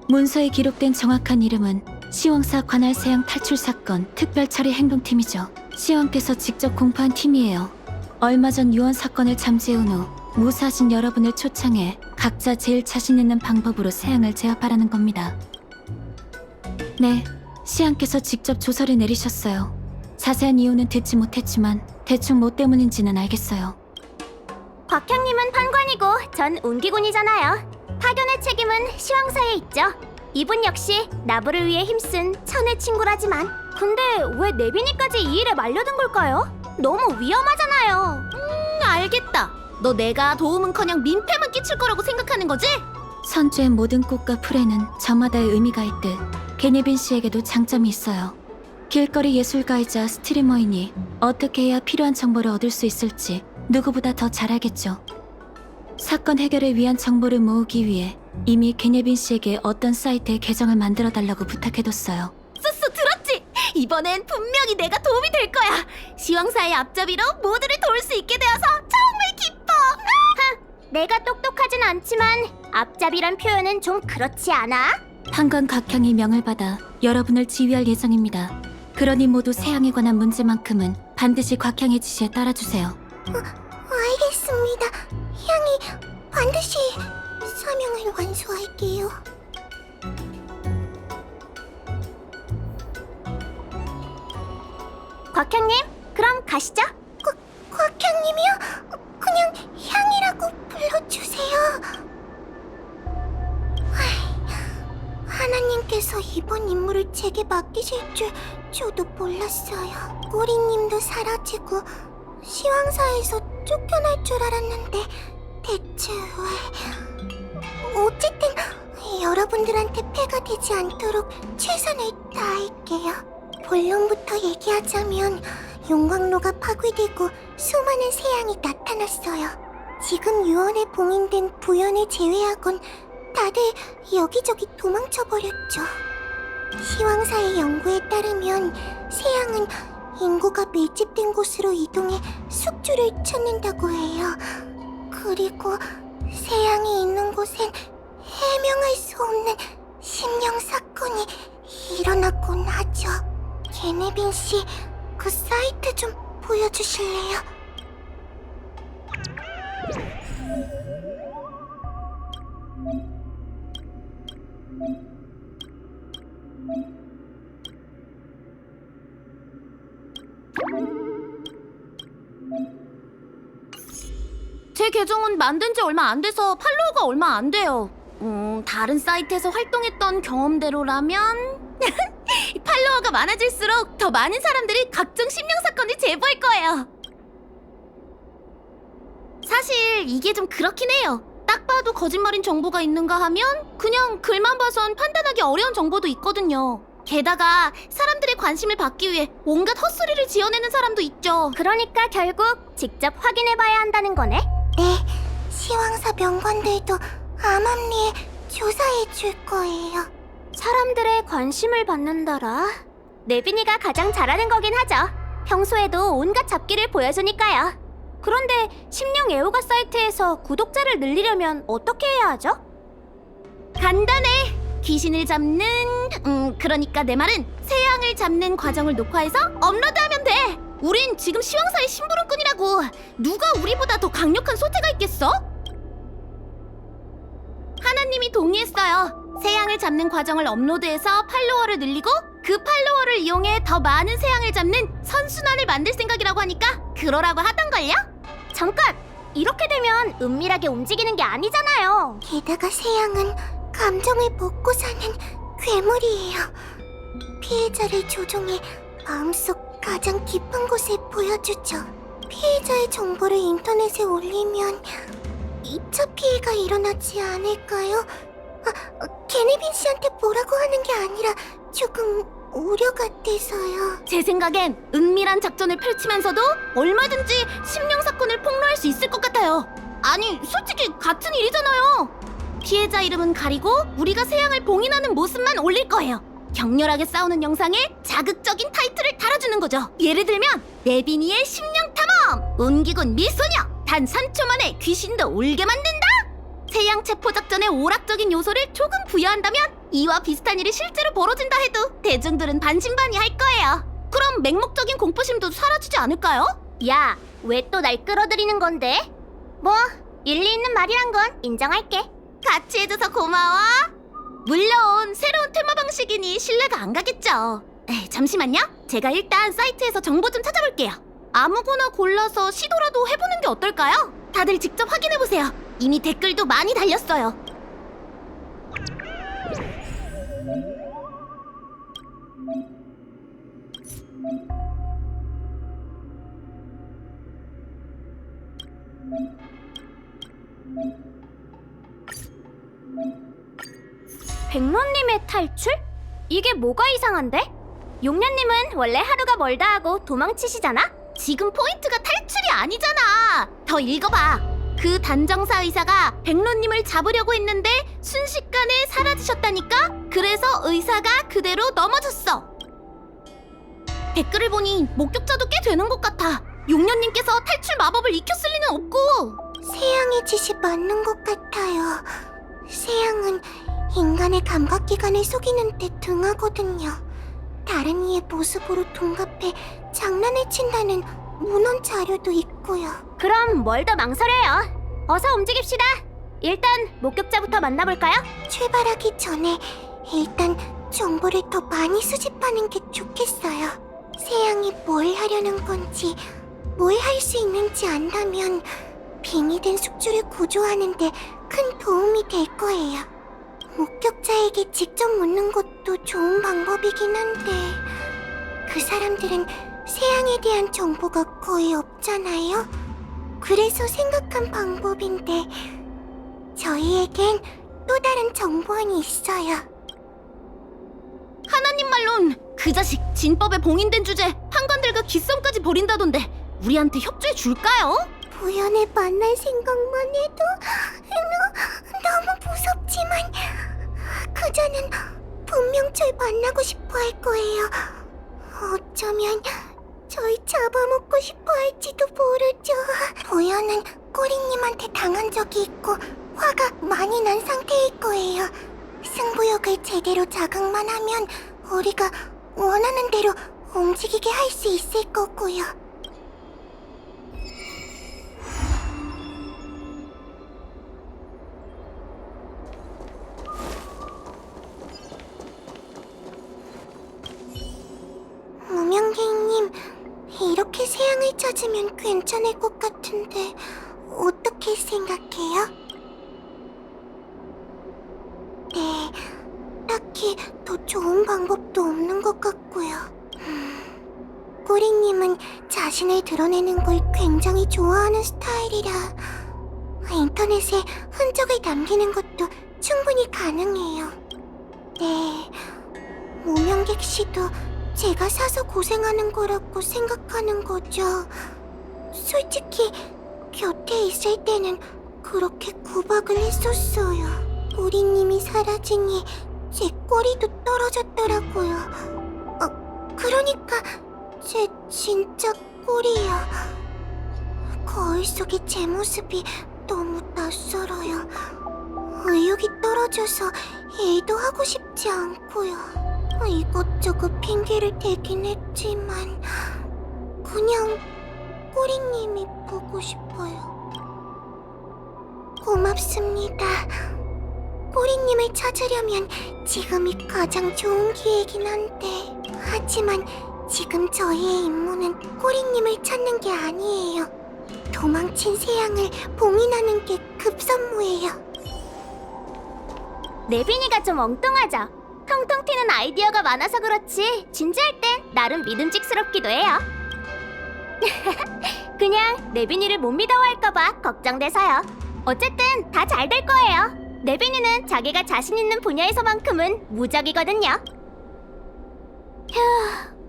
문서에 기록된 정확한 이름은 시황사 관할 세양 탈출 사건 특별 처리 행동팀이죠. 시황께서 직접 공포한 팀이에요. 얼마 전 유언 사건을 잠재운 후 무사하신 여러분을 초청해 각자 제일 자신 있는 방법으로 세양을 제압하라는 겁니다. 네, 시황께서 직접 조서를 내리셨어요. 자세한 이유는 듣지 못했지만 대충 뭐 때문인지는 알겠어요. 곽향님은 판관이고 전 운기군이잖아요. 파견의 책임은 시황사에 있죠. 이분 역시 나부를 위해 힘쓴 천의 친구라지만 근데 왜 네빈이까지 이 일에 말려든 걸까요? 너무 위험하잖아요. 알겠다. 너 내가 도움은커녕 민폐만 끼칠 거라고 생각하는 거지? 선주의 모든 꽃과 풀에는 저마다의 의미가 있듯 게네빈 씨에게도 장점이 있어요. 길거리 예술가이자 스트리머이니 어떻게 해야 필요한 정보를 얻을 수 있을지 누구보다 더 잘 알겠죠. 사건 해결을 위한 정보를 모으기 위해 이미 게네빈 씨에게 어떤 사이트에 계정을 만들어달라고 부탁해뒀어요. 쏘쏘 들었지? 이번엔 분명히 내가 도움이 될 거야. 시황사의 앞잡이로 모두를 도울 수 있게 되어서 정말 기뻐. 내가 똑똑하진 않지만 앞잡이란 표현은 좀 그렇지 않아? 판관 곽향이 명을 받아 여러분을 지휘할 예정입니다. 그러니 모두 세양에 관한 문제만큼은 반드시 곽향의 지시에 따라주세요. 알겠습니다. 향이 반드시 사명을 완수할게요. 곽향님, 그럼 가시죠. 곽향님이요? 그냥 향이라고 불러주세요. 하나님께서 이번 임무를 제게 맡기실 줄 저도 몰랐어요. 꼬리님도 사라지고 시황사에서 쫓겨날 줄 알았는데 대체 왜... 어쨌든 여러분들한테 폐가 되지 않도록 최선을 다할게요. 본론부터 얘기하자면 용광로가 파괴되고 수많은 세양이 나타났어요. 지금 유언에 봉인된 부연을 제외하곤 다들 여기저기 도망쳐버렸죠. 시황사의 연구에 따르면 세양은 인구가 밀집된 곳으로 이동해 숙주를 찾는다고 해요. 그리고 세양이 있는 곳엔 해명할 수 없는 심령 사건이 일어났곤 하죠. 게네빈 씨, 그 사이트 좀 보여주실래요? 제 계정은 만든 지 얼마 안 돼서 팔로워가 얼마 안 돼요. 다른 사이트에서 활동했던 경험대로라면 팔로워가 많아질수록 더 많은 사람들이 각종 심령 사건을 제보할 거예요. 사실 이게 좀 그렇긴 해요. 딱 봐도 거짓말인 정보가 있는가 하면 그냥 글만 봐선 판단하기 어려운 정보도 있거든요. 게다가 사람들의 관심을 받기 위해 온갖 헛소리를 지어내는 사람도 있죠. 그러니까 결국 직접 확인해봐야 한다는 거네? 네, 시황사 명관들도 암암리에 조사해 줄 거예요. 사람들의 관심을 받는다라? 네빈이가 가장 잘하는 거긴 하죠. 평소에도 온갖 잡기를 보여주니까요. 그런데 심령 애호가 사이트에서 구독자를 늘리려면 어떻게 해야 하죠? 간단해. 귀신을 잡는 그러니까 내 말은 세양을 잡는 과정을 녹화해서 업로드하면 돼. 우린 지금 시황사의 심부름꾼이라고. 누가 우리보다 더 강력한 소태가 있겠어? 하나님이 동의했어요. 세양을 잡는 과정을 업로드해서 팔로워를 늘리고 그 팔로워를 이용해 더 많은 세양을 잡는 선순환을 만들 생각이라고 하니까 그러라고 하던걸요? 잠깐! 이렇게 되면 은밀하게 움직이는 게 아니잖아요. 게다가 세양은 감정을 먹고 사는 괴물이에요. 피해자를 조종해 마음속 가장 깊은 곳에 보여주죠. 피해자의 정보를 인터넷에 올리면 2차 피해가 일어나지 않을까요? 게네빈 씨한테 뭐라고 하는 게 아니라 조금 우려가 돼서요. 제 생각엔 은밀한 작전을 펼치면서도 얼마든지 심령 사건을 폭로할 수 있을 것 같아요. 아니, 솔직히 같은 일이잖아요. 피해자 이름은 가리고 우리가 세양을 봉인하는 모습만 올릴 거예요. 격렬하게 싸우는 영상에 자극적인 타이틀을 달아주는 거죠. 예를 들면 네비니의 심령 탐험! 온기군 미소녀! 단 3초 만에 귀신도 울게 만든다! 세양 체포 작전의 오락적인 요소를 조금 부여한다면 이와 비슷한 일이 실제로 벌어진다 해도 대중들은 반신반의할 거예요. 그럼 맹목적인 공포심도 사라지지 않을까요? 야, 왜 또 날 끌어들이는 건데? 뭐, 일리 있는 말이란 건 인정할게. 같이 해줘서 고마워. 물론 새로운 테마 방식이니 신뢰가 안 가겠죠. 잠시만요. 제가 일단 사이트에서 정보 좀 찾아볼게요. 아무거나 골라서 시도라도 해보는 게 어떨까요? 다들 직접 확인해보세요. 이미 댓글도 많이 달렸어요. 백론님의 탈출? 이게 뭐가 이상한데? 용녀님은 원래 하루가 멀다 하고 도망치시잖아? 지금 포인트가 탈출이 아니잖아. 더 읽어봐. 그 단정사 의사가 백로님을 잡으려고 했는데 순식간에 사라지셨다니까? 그래서 의사가 그대로 넘어졌어. 댓글을 보니 목격자도 꽤 되는 것 같아. 용녀님께서 탈출 마법을 익혔을 리는 없고. 세양의 짓이 맞는 것 같아요. 세양은 인간의 감각기관을 속이는 데 등하거든요. 다른 이의 모습으로 동갑해 장난을 친다는 문헌 자료도 있고요. 그럼 뭘 더 망설여요? 어서 움직입시다. 일단 목격자부터 만나볼까요? 출발하기 전에 일단 정보를 더 많이 수집하는 게 좋겠어요. 세양이 뭘 하려는 건지, 뭘 할 수 있는지 안다면 빙의된 숙주를 구조하는 데 큰 도움이 될 거예요. 목격자에게 직접 묻는 것도 좋은 방법이긴 한데 그 사람들은 세양에 대한 정보가 거의 없잖아요. 그래서 생각한 방법인데 저희에겐 또 다른 정보원이 있어요. 하나님 말론 그 자식 진법에 봉인된 주제 판관들과 기싸움까지 벌인다던데 우리한테 협조해 줄까요? 부연을 만날 생각만 해도 너무 무섭지만 그자는 분명 절 만나고 싶어 할 거예요. 어쩌면 저희 잡아먹고 싶어 할지도 모르죠. 부연은 꼬리님한테 당한 적이 있고 화가 많이 난 상태일 거예요. 승부욕을 제대로 자극만 하면 우리가 원하는 대로 움직이게 할 수 있을 거고요. 무명갱님, 이렇게 새양을 찾으면 괜찮을 것 같은데 어떻게 생각해요? 네, 딱히 더 좋은 방법도 없는 것 같고요. 꼬리님은 자신을 드러내는 걸 굉장히 좋아하는 스타일이라 인터넷에 흔적을 남기는 것도 충분히 가능해요. 네, 무명객 씨도 제가 사서 고생하는 거라고 생각하는 거죠. 솔직히 곁에 있을 때는 그렇게 구박을 했었어요. 꼬리님이 사라지니 제 꼬리도 떨어졌더라고요. 그러니까 제 진짜 꼬리요. 거울 속의 제 모습이 너무 낯설어요. 의욕이 떨어져서 일도 하고 싶지 않고요. 이것저것 핑계를 대긴 했지만 그냥 꼬리님이 보고 싶어요. 고맙습니다. 꼬리님을 찾으려면 지금이 가장 좋은 기회이긴 한데 하지만 지금 저희의 임무는 꼬리님을 찾는 게 아니에요. 도망친 새양을 봉인하는 게 급선무예요. 네빈이가 좀 엉뚱하죠? 통통 튀는 아이디어가 많아서 그렇지 진지할 땐 나름 믿음직스럽기도 해요. 그냥 네빈이를 못 믿어할까봐 걱정돼서요. 어쨌든 다 잘 될 거예요. 네빈이는 자기가 자신 있는 분야에서만큼은 무적이거든요. 휴,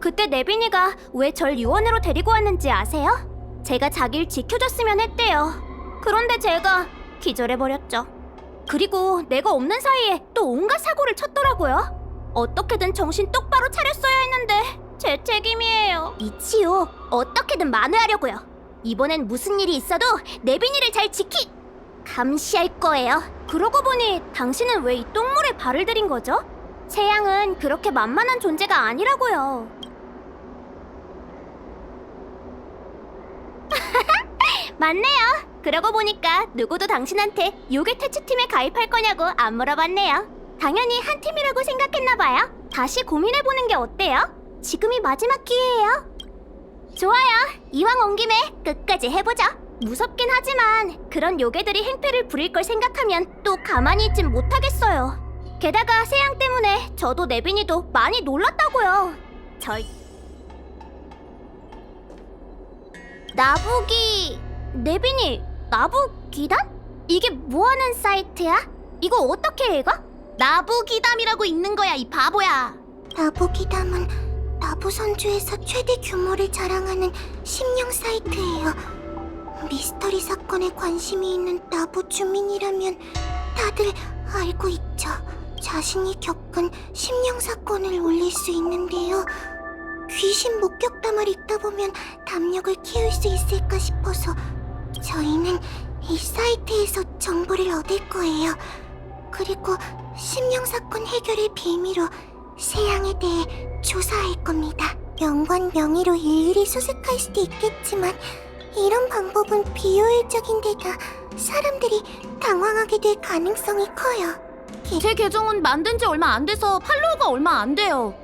그때 네빈이가 왜 절 유언으로 데리고 왔는지 아세요? 제가 자기를 지켜줬으면 했대요. 그런데 제가 기절해버렸죠. 그리고 내가 없는 사이에 또 온갖 사고를 쳤더라고요. 어떻게든 정신 똑바로 차렸어야 했는데 제 책임이에요. 이치요, 어떻게든 만회하려고요. 이번엔 무슨 일이 있어도 네빈이를 잘 감시할 거예요. 그러고 보니 당신은 왜 이 똥물에 발을 들인 거죠? 새양은 그렇게 만만한 존재가 아니라고요. 맞네요. 그러고 보니까 누구도 당신한테 요괴 퇴치팀에 가입할 거냐고 안 물어봤네요. 당연히 한 팀이라고 생각했나봐요. 다시 고민해보는 게 어때요? 지금이 마지막 기회예요. 좋아요. 이왕 온 김에 끝까지 해보죠. 무섭긴 하지만 그런 요괴들이 행패를 부릴 걸 생각하면 또 가만히 있진 못하겠어요. 게다가 새양 때문에 저도 네빈이도 많이 놀랐다고요. 나부기... 네빈이, 나부기담? 이게 뭐하는 사이트야? 이거 어떻게 읽어? 나부기담이라고 읽는 거야, 이 바보야. 나부기담은 나부선주에서 최대 규모를 자랑하는 심령 사이트예요. 미스터리 사건에 관심이 있는 나부 주민이라면 다들 알고 있죠. 자신이 겪은 심령 사건을 올릴 수 있는데요. 귀신 목격담을 읽다 보면 담력을 키울 수 있을까 싶어서 저희는 이 사이트에서 정보를 얻을 거예요. 그리고 심령 사건 해결의 빌미로 새양에 대해 조사할 겁니다. 연관 명의로 일일이 수색할 수도 있겠지만 이런 방법은 비효율적인 데다 사람들이 당황하게 될 가능성이 커요. 제 계정은 만든 지 얼마 안 돼서 팔로워가 얼마 안 돼요.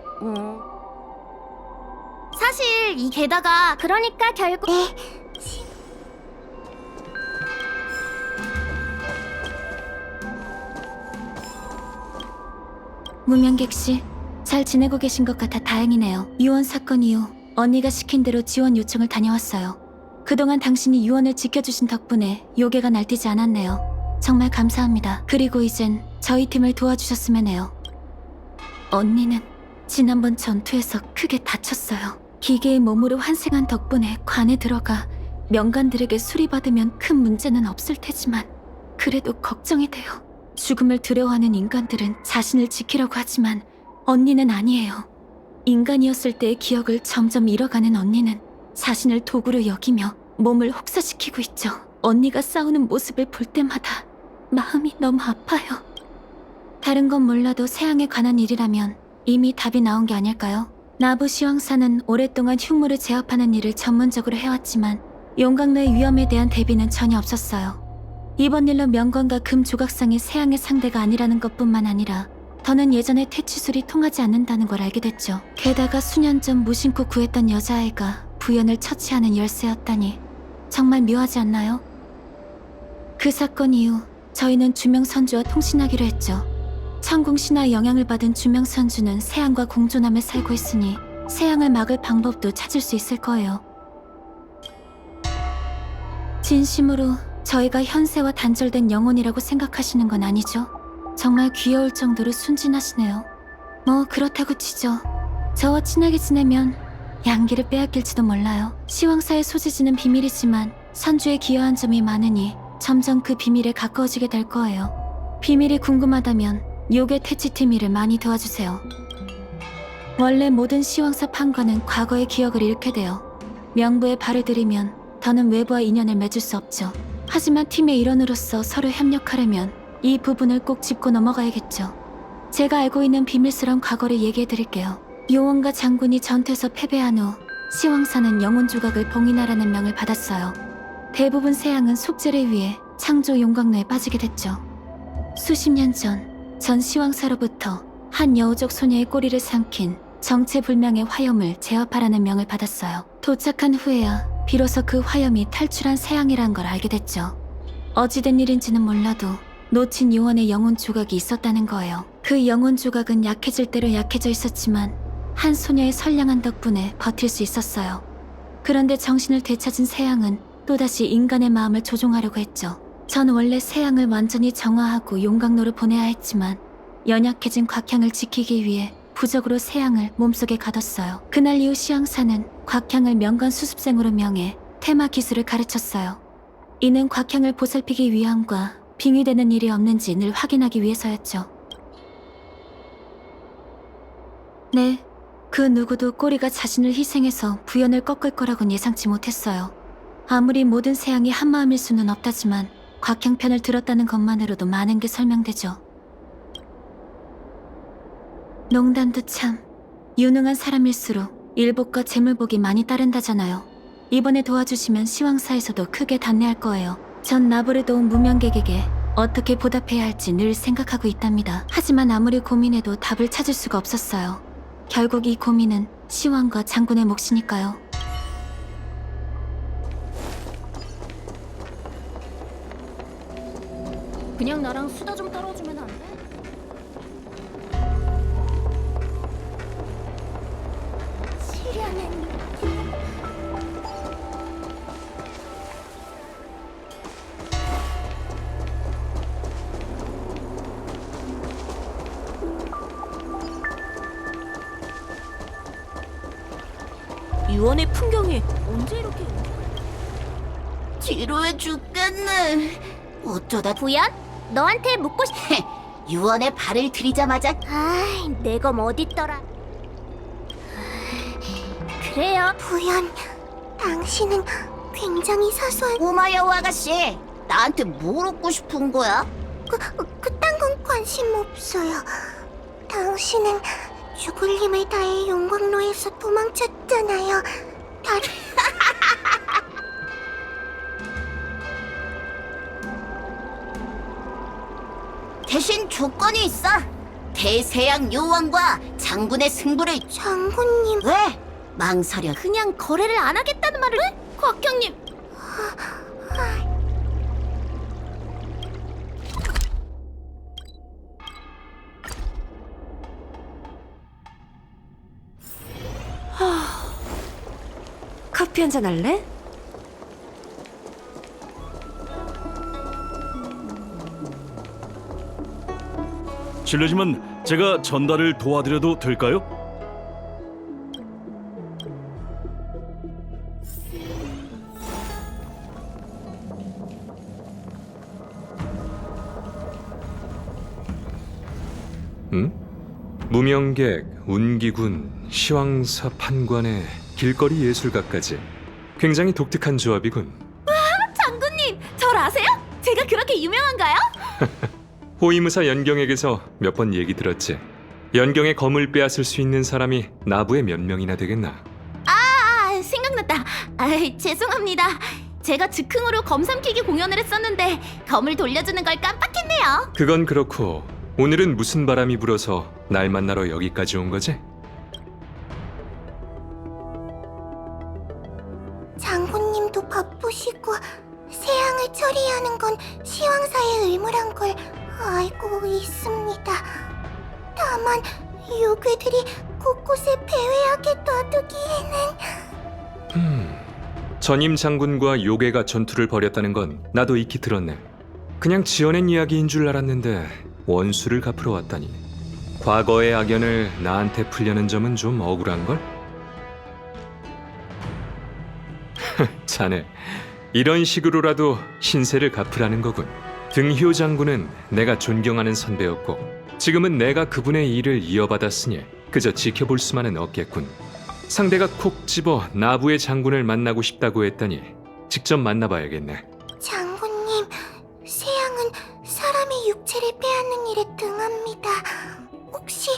사실 이 게다가 그러니까 결국 네, 무명객 씨, 잘 지내고 계신 것 같아 다행이네요. 유언 사건 이후 언니가 시킨 대로 지원 요청을 다녀왔어요. 그동안 당신이 유언을 지켜주신 덕분에 요괴가 날뛰지 않았네요. 정말 감사합니다. 그리고 이젠 저희 팀을 도와주셨으면 해요. 언니는 지난번 전투에서 크게 다쳤어요. 기계의 몸으로 환생한 덕분에 관에 들어가 명관들에게 수리받으면 큰 문제는 없을 테지만 그래도 걱정이 돼요. 죽음을 두려워하는 인간들은 자신을 지키려고 하지만 언니는 아니에요. 인간이었을 때의 기억을 점점 잃어가는 언니는 자신을 도구로 여기며 몸을 혹사시키고 있죠. 언니가 싸우는 모습을 볼 때마다 마음이 너무 아파요. 다른 건 몰라도 세양에 관한 일이라면 이미 답이 나온 게 아닐까요? 나부 시황사는 오랫동안 흉물을 제압하는 일을 전문적으로 해왔지만 용광로의 위험에 대한 대비는 전혀 없었어요. 이번 일로 명건과 금 조각상이 세양의 상대가 아니라는 것뿐만 아니라 더는 예전의 퇴치술이 통하지 않는다는 걸 알게 됐죠. 게다가 수년 전 무심코 구했던 여자아이가 부연을 처치하는 열쇠였다니 정말 묘하지 않나요? 그 사건 이후 저희는 주명선주와 통신하기로 했죠. 천궁신화의 영향을 받은 주명선주는 세양과 공존하며 살고 있으니 세양을 막을 방법도 찾을 수 있을 거예요. 진심으로 저희가 현세와 단절된 영혼이라고 생각하시는 건 아니죠? 정말 귀여울 정도로 순진하시네요. 뭐 그렇다고 치죠. 저와 친하게 지내면 양기를 빼앗길지도 몰라요. 시황사의 소지지는 비밀이지만 선주에 기여한 점이 많으니 점점 그 비밀에 가까워지게 될 거예요. 비밀이 궁금하다면 요괴 퇴치팀 을 많이 도와주세요. 원래 모든 시황사 판관은 과거의 기억을 잃게 돼요. 명부에 발을 들이면 더는 외부와 인연을 맺을 수 없죠. 하지만 팀의 일원으로서 서로 협력하려면 이 부분을 꼭 짚고 넘어가야겠죠. 제가 알고 있는 비밀스러운 과거를 얘기해드릴게요. 요원과 장군이 전투에서 패배한 후 시황사는 영혼 조각을 봉인하라는 명을 받았어요. 대부분 세양은 속죄를 위해 창조 용광로에 빠지게 됐죠. 수십 년 전 시황사로부터 한 여우족 소녀의 꼬리를 삼킨 정체불명의 화염을 제압하라는 명을 받았어요. 도착한 후에야 비로소 그 화염이 탈출한 세양이란 걸 알게 됐죠. 어찌된 일인지는 몰라도 놓친 요원의 영혼 조각이 있었다는 거예요. 그 영혼 조각은 약해질 대로 약해져 있었지만 한 소녀의 선량한 덕분에 버틸 수 있었어요. 그런데 정신을 되찾은 세양은 또다시 인간의 마음을 조종하려고 했죠. 전 원래 세양을 완전히 정화하고 용광로로 보내야 했지만 연약해진 곽향을 지키기 위해 부적으로 세양을 몸속에 가뒀어요. 그날 이후 시황사는 곽향을 명관 수습생으로 명해 테마 기술을 가르쳤어요. 이는 곽향을 보살피기 위함과 빙의되는 일이 없는지 늘 확인하기 위해서였죠. 네, 그 누구도 꼬리가 자신을 희생해서 부연을 꺾을 거라곤 예상치 못했어요. 아무리 모든 세양이 한마음일 수는 없다지만 곽향 편을 들었다는 것만으로도 많은 게 설명되죠. 농담도 참 유능한 사람일수록 일복과 재물복이 많이 따른다잖아요. 이번에 도와주시면 시황사에서도 크게 단례할 거예요. 전 나부를 도운 무명객에게 어떻게 보답해야 할지 늘 생각하고 있답니다. 하지만 아무리 고민해도 답을 찾을 수가 없었어요. 결국 이 고민은 시황과 장군의 몫이니까요. 그냥 나랑 수다 좀 떨어주면 안 돼? 시련은 유언의 풍경이 언제 이렇게 지루해 죽겠네. 어쩌다 부연? 너한테 묻고 싶... 유언의 발을 들이자마자 아이, 내 검 어딨더라. 그래요. 부연, 당신은 굉장히 사소한... 꼬마여우 아가씨, 나한테 뭘 얻고 싶은 거야? 그딴 건 관심 없어요. 당신은 죽을 힘을 다해 용광로에서 도망쳤잖아요. 대신 조건이 있어. 대세양 요원과 장군의 승부를. 장군님... 왜? 망설여. 그냥 거래를 안 하겠다는 말을... 곽형님... 커피 한잔 할래? 실례지만 제가 전달을 도와드려도 될까요? 무명객, 운기군, 시황사 판관의 길거리 예술가까지 굉장히 독특한 조합이군. 장군님! 그렇게 유명한가요? 호위무사 연경에게서 몇 번 얘기 들었지. 연경의 검을 빼앗을 수 있는 사람이 나부에 몇 명이나 되겠나. 아, 생각났다. 죄송합니다. 제가 즉흥으로 검 삼키기 공연을 했었는데 검을 돌려주는 걸 깜빡했네요. 그건 그렇고 오늘은 무슨 바람이 불어서 날 만나러 여기까지 온 거지? 장군님도 바쁘시고 세양을 처리하는 건 시황사의 의무란 걸 알고 있습니다. 다만 요괴들이 곳곳에 배회하게 놔두기에는... 전임 장군과 요괴가 전투를 벌였다는 건 나도 익히 들었네. 그냥 지어낸 이야기인 줄 알았는데 원수를 갚으러 왔다니. 과거의 악연을 나한테 풀려는 점은 좀 억울한걸? 자네, 이런 식으로라도 신세를 갚으라는 거군. 등효 장군은 내가 존경하는 선배였고 지금은 내가 그분의 일을 이어받았으니 그저 지켜볼 수만은 없겠군. 상대가 콕 집어 나부의 장군을 만나고 싶다고 했다니 직접 만나봐야겠네. 장군님, 세양은 사람의 육체를 빼앗는 일에 등합니다. 혹시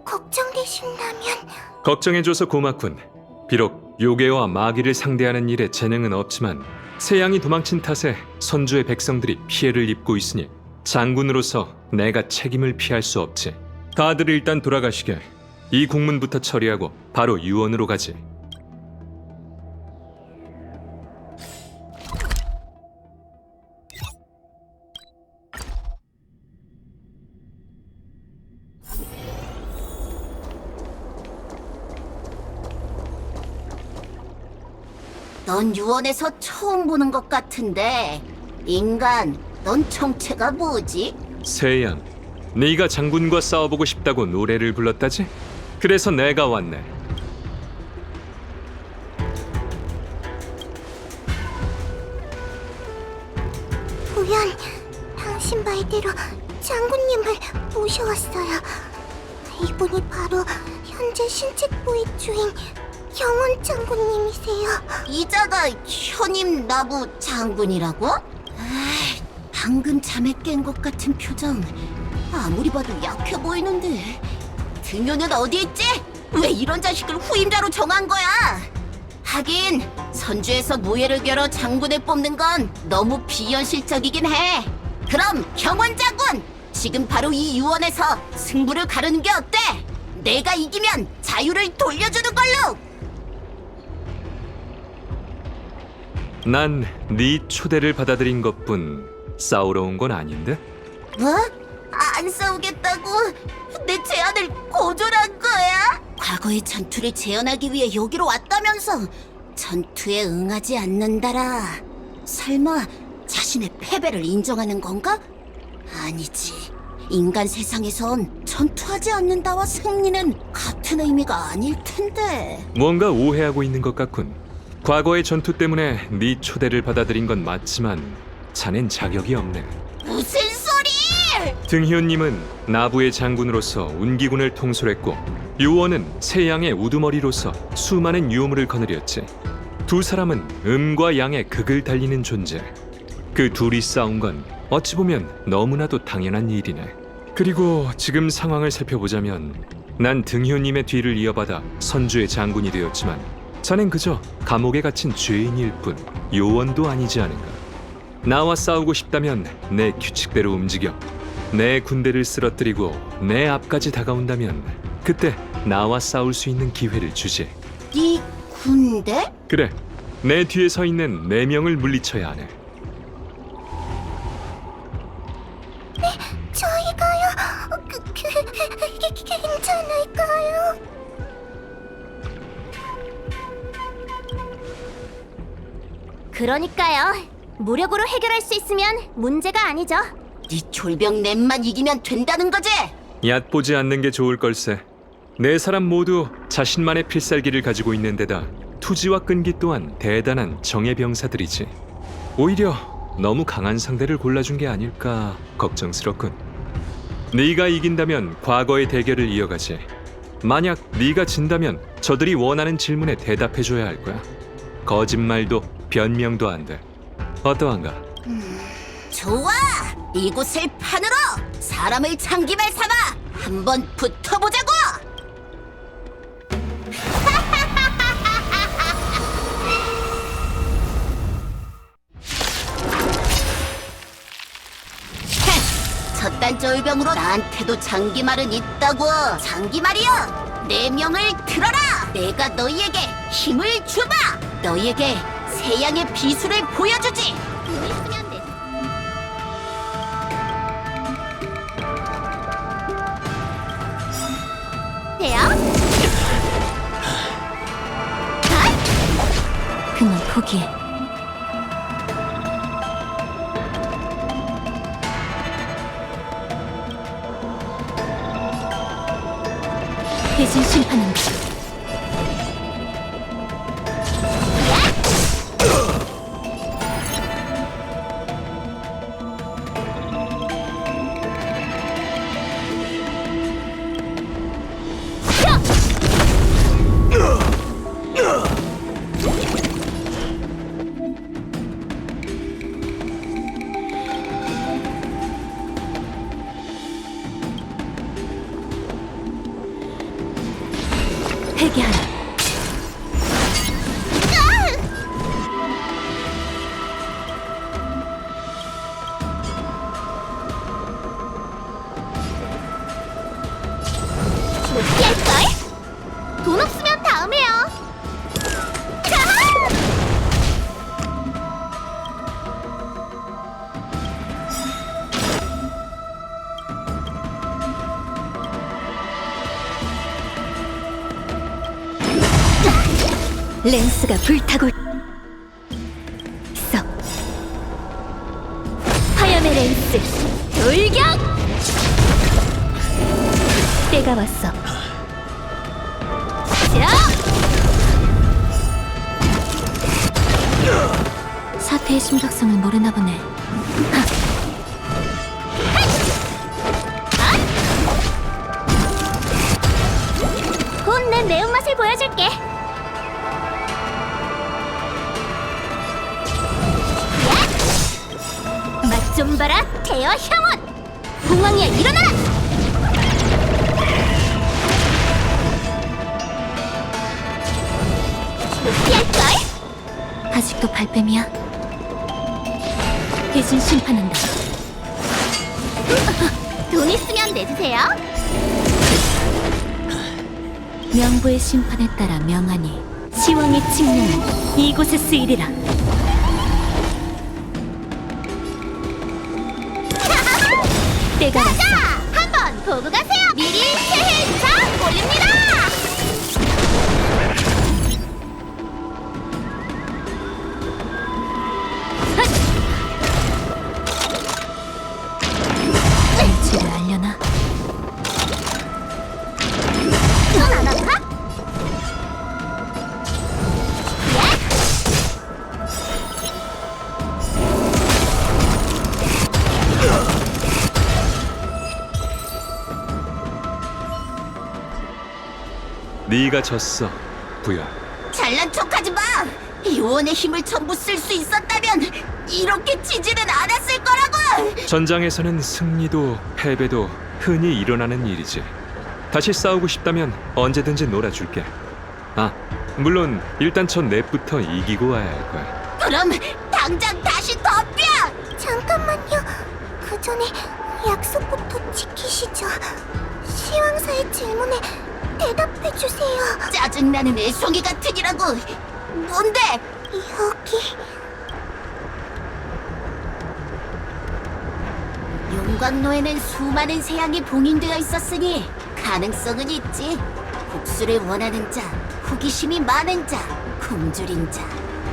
걱정되신다면... 걱정해줘서 고맙군. 비록 요괴와 마귀를 상대하는 일에 재능은 없지만 세양이 도망친 탓에 선주의 백성들이 피해를 입고 있으니 장군으로서 내가 책임을 피할 수 없지. 다들 일단 돌아가시게. 이 국문부터 처리하고 바로 유원으로 가지. 넌 유언에서 처음 보는 것 같은데 인간, 넌 정체가 뭐지? 세양, 네가 장군과 싸워보고 싶다고 노래를 불렀다지? 그래서 내가 왔네. 부연, 당신 말대로 장군님을 모셔왔어요. 이분이 바로 현재 신책부의 주인 경원 장군님이세요. 이자가 현임 나부 장군이라고? 에이, 방금 잠에 깬 것 같은 표정. 아무리 봐도 약해 보이는데. 등효는 어디 있지? 왜 이런 자식을 후임자로 정한 거야? 하긴 선주에서 모예를 겨뤄 장군을 뽑는 건 너무 비현실적이긴 해. 그럼 경원 장군, 지금 바로 이 유언에서 승부를 가르는 게 어때? 내가 이기면 자유를 돌려주는 걸로. 난 네 초대를 받아들인 것뿐 싸우러 온 건 아닌데? 뭐? 안 싸우겠다고? 내 제안을 거절한 거야? 과거의 전투를 재현하기 위해 여기로 왔다면서 전투에 응하지 않는다라. 설마 자신의 패배를 인정하는 건가? 아니지. 인간 세상에선 전투하지 않는다와 승리는 같은 의미가 아닐 텐데. 뭔가 오해하고 있는 것 같군. 과거의 전투 때문에 네 초대를 받아들인 건 맞지만 자넨 자격이 없네. 무슨 소리! 등희원님은 나부의 장군으로서 운기군을 통솔했고 유원은 세양의 우두머리로서 수많은 유물을 거느렸지. 두 사람은 음과 양의 극을 달리는 존재. 그 둘이 싸운 건 어찌 보면 너무나도 당연한 일이네. 그리고 지금 상황을 살펴보자면 난 등희원님의 뒤를 이어받아 선주의 장군이 되었지만 자넨 그저 감옥에 갇힌 죄인일 뿐 요원도 아니지 않은가. 나와 싸우고 싶다면 내 규칙대로 움직여. 내 군대를 쓰러뜨리고 내 앞까지 다가온다면 그때 나와 싸울 수 있는 기회를 주지. 네 군대? 그래, 내 뒤에 서 있는 4명을 물리쳐야 하네. 저희가요? 괜찮을까요? 그러니까요. 무력으로 해결할 수 있으면 문제가 아니죠. 네 졸병 넷만 이기면 된다는 거지? 얕보지 않는 게 좋을 걸세. 4사람 모두 자신만의 필살기를 가지고 있는 데다 투지와 끈기 또한 대단한 정예 병사들이지. 오히려 너무 강한 상대를 골라준 게 아닐까 걱정스럽군. 네가 이긴다면 과거의 대결을 이어가지. 만약 네가 진다면 저들이 원하는 질문에 대답해줘야 할 거야. 거짓말도 변명도 안 돼. 어떠한가? 좋아! 이곳을 판으로 사람을 장기말 삼아 한번 붙어보자고! 저딴 쫄병으로 나한테도 장기말은 있다고. 장기말이여, 내 명을 들어라. 내가 너희에게 힘을 주마. 너희에게 세양의 비수를 보여주지. 돼요? 그만 포기해. 대신 심판한다. 회개하라. 못 피할걸? 돈 없으면 다음에요. 랜스가 불타고 있어. 화염의 랜스 돌격! 때가 왔어. 사태의 심각성을 모르나 보네. 곧 내 매운맛을 보여줄게. 맛 좀 봐라, 태어 형원! 봉황이야, 일어나라! 못 피할걸? 아직도 발뺌이야. 대신 심판한다. 돈 있으면 내주세요. 명부의 심판에 따라 명하니 시왕의 칙령은 이곳에 쓰이리라. 때가 왔어. 자, 한번 보고 가세요. 미리 새해 인사 올립니다. 정치를 알려나? 손안 아파? 네가 졌어, 부연. 잘난 척하지 마. 요원의 힘을 전부 쓸 수 있었다면 이렇게 지지는 않았을 거라고. 전장에서는 승리도 패배도 흔히 일어나는 일이지. 다시 싸우고 싶다면 언제든지 놀아줄게. 아, 물론 일단 첫 랩부터 이기고 와야 할 거야. 그럼 당장 다시 덤벼. 잠깐만요. 그 전에 약속부터 지키시죠. 시황사의 질문에 대답해 주세요. 짜증나는 애송이 같은 이라고. 뭔데? 여기 용광로에는 수많은 세양이 봉인되어 있었으니 가능성은 있지. 복수를 원하는 자, 호기심이 많은 자, 굶주린 자.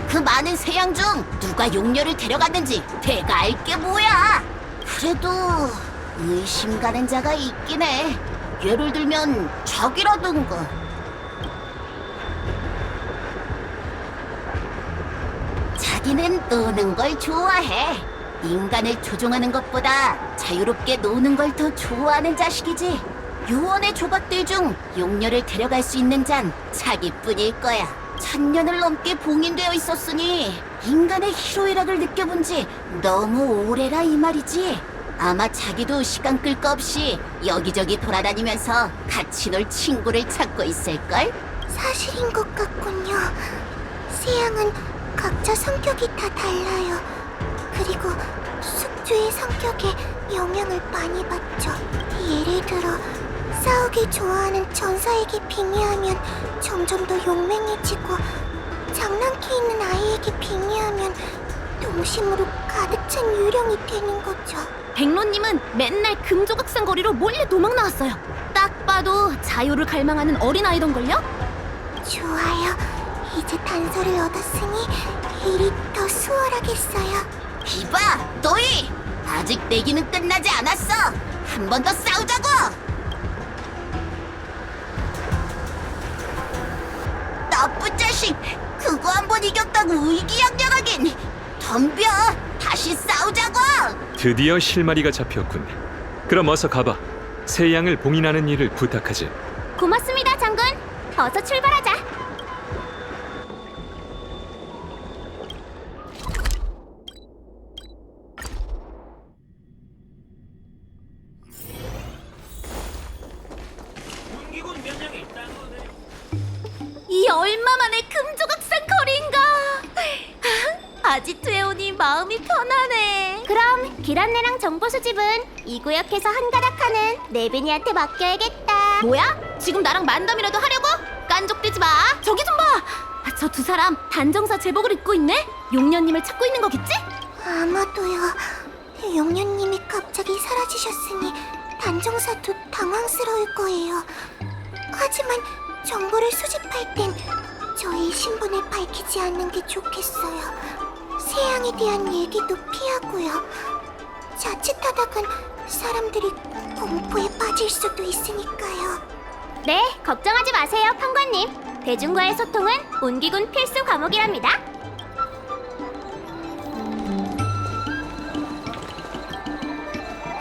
그 많은 세양 중 누가 용녀를 데려갔는지 내가 알게 뭐야. 그래도 의심 가는 자가 있긴 해. 예를 들면 적이라든가. 자기는 노는 걸 좋아해. 인간을 조종하는 것보다 자유롭게 노는 걸 더 좋아하는 자식이지. 요원의 조각들 중 용녀를 데려갈 수 있는 잔 자기뿐일 거야. 1000년을 넘게 봉인되어 있었으니 인간의 희로애락을 느껴본 지 너무 오래라 이 말이지. 아마 자기도 시간 끌 거 없이 여기저기 돌아다니면서 같이 놀 친구를 찾고 있을걸? 사실인 것 같군요. 세양은 각자 성격이 다 달라요. 그리고 숙주의 성격에 영향을 많이 받죠. 예를 들어 싸우기 좋아하는 전사에게 빙의하면 점점 더 용맹해지고, 장난기 있는 아이에게 빙의하면 동심으로 가득 찬 유령이 되는 거죠. 백로님은 맨날 금조각상 거리로 몰래 도망 나왔어요. 딱 봐도 자유를 갈망하는 어린아이던걸요? 좋아요. 이제 단서를 얻었으니 일이 더 수월하겠어요. 이봐, 너희! 아직 내기는 끝나지 않았어! 한 번 더 싸우자고! 나쁜 자식! 그거 한 번 이겼다고 의기양양하긴! 덤벼! 다시 싸우자고! 드디어 실마리가 잡혔군. 그럼 어서 가봐. 새 양을 봉인하는 일을 부탁하지. 고맙습니다, 장군. 어서 출발하자. 이 얼마만의 금조각상 거리인가? 아지트에 오니 마음이 편하네. 그럼 길 안내랑 정보 수집은 이 구역에서 한가닥하는 네빈이한테 맡겨야겠다. 뭐야? 지금 나랑 만담이라도 하려고? 깐족대지 마. 저기 좀 봐. 저 두 사람 단정사 제복을 입고 있네. 용녀님을 찾고 있는 거겠지? 아마도요. 용녀님이 갑자기 사라지셨으니 단정사도 당황스러울 거예요. 하지만 정보를 수집할 땐 저희 신분을 밝히지 않는 게 좋겠어요. 세양에 대한 얘기도 피하고요. 자칫하다간 사람들이 공포에 빠질 수도 있으니까요. 네, 걱정하지 마세요, 판관님. 대중과의 소통은 온기군 필수 과목이랍니다.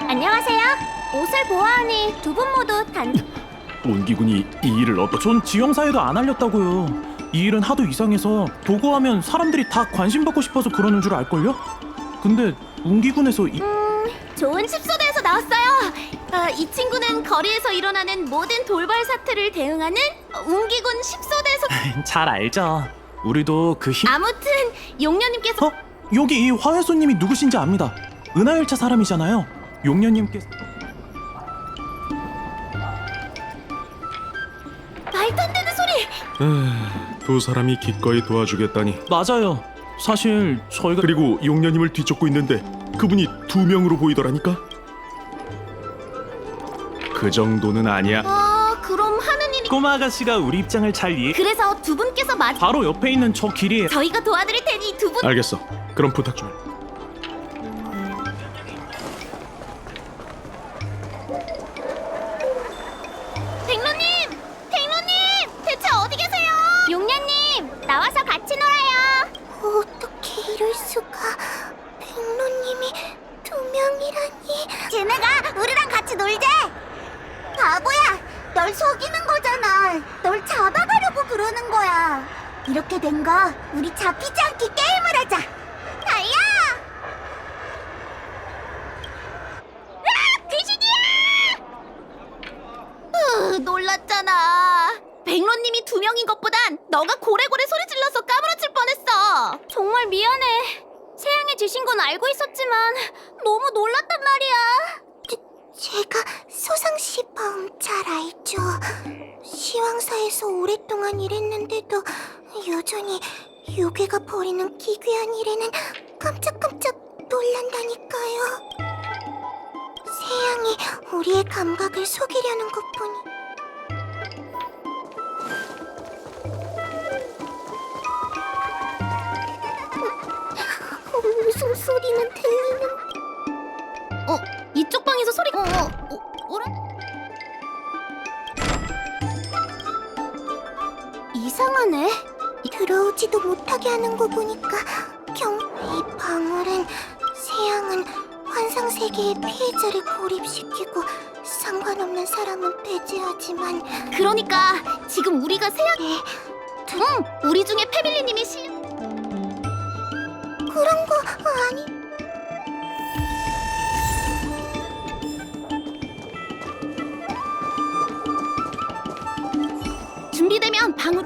안녕하세요. 옷을 보아하니 두 분 모두 온기군이 이 일을 전 지형사에도 안 알렸다고요. 이 일은 하도 이상해서 보고하면 사람들이 다 관심 받고 싶어서 그러는 줄 알걸요? 근데 온기군에서 좋은 십소대에서 나왔어요. 이 친구는 거리에서 일어나는 모든 돌발 사태를 대응하는 운기군 십소대에서. 잘 알죠. 우리도 그 아무튼 용녀님께서 여기 이 화훼손님이 누구신지 압니다. 은하열차 사람이잖아요. 용녀님께서 말도 안 되는 소리. 두 사람이 기꺼이 도와주겠다니. 맞아요. 사실 저희가 그리고 용녀님을 뒤쫓고 있는데 그분이 2명으로 보이더라니까. 그 정도는 아니야. 그럼 하는 일이. 꼬마 아가씨가 우리 입장을 잘 이해. 그래서 두 분께서 바로 옆에 있는 저 길이. 저희가 도와드릴 테니 두 분. 알겠어. 그럼 부탁 좀 해. 백로님, 대체 어디 계세요? 용녀님, 나와서 같이 놀아요. 어떻게 이럴 수가? 백로님이 2명이라니. 쟤네가 우리랑 같이 놀재. 바보야, 널 속이는 거잖아. 널 잡아가려고 그러는 거야. 이렇게 된 거 우리 잡히지 않게 게임을 하자. 달려! 으악! 귀신이야! 놀랐잖아. 백로님이 2명인 것보단 너가 고래고래 소리 질러서 까무러칠 뻔했어. 정말 미안해. 세양이 주신 건 알고 있었지만 너무 놀랐단 말이야. 제가 소상씨 마음 잘 알죠. 시황사에서 오랫동안 일했는데도 여전히 요괴가 벌이는 기괴한 일에는 깜짝깜짝 놀란다니까요. 세양이 우리의 감각을 속이려는 것뿐이. 웃음소리는 들리는. 이쪽 방에서 소리가. 어라? 이상하네. 들어오지도 못하게 하는 거 보니까 이 방울은 세양은 환상 세계의 피해자를 고립시키고 상관없는 사람은 배제하지만, 그러니까 지금 우리가 세양. 네, 우리 중에 패밀리님이 그런 거 아니. 준비되면 방울.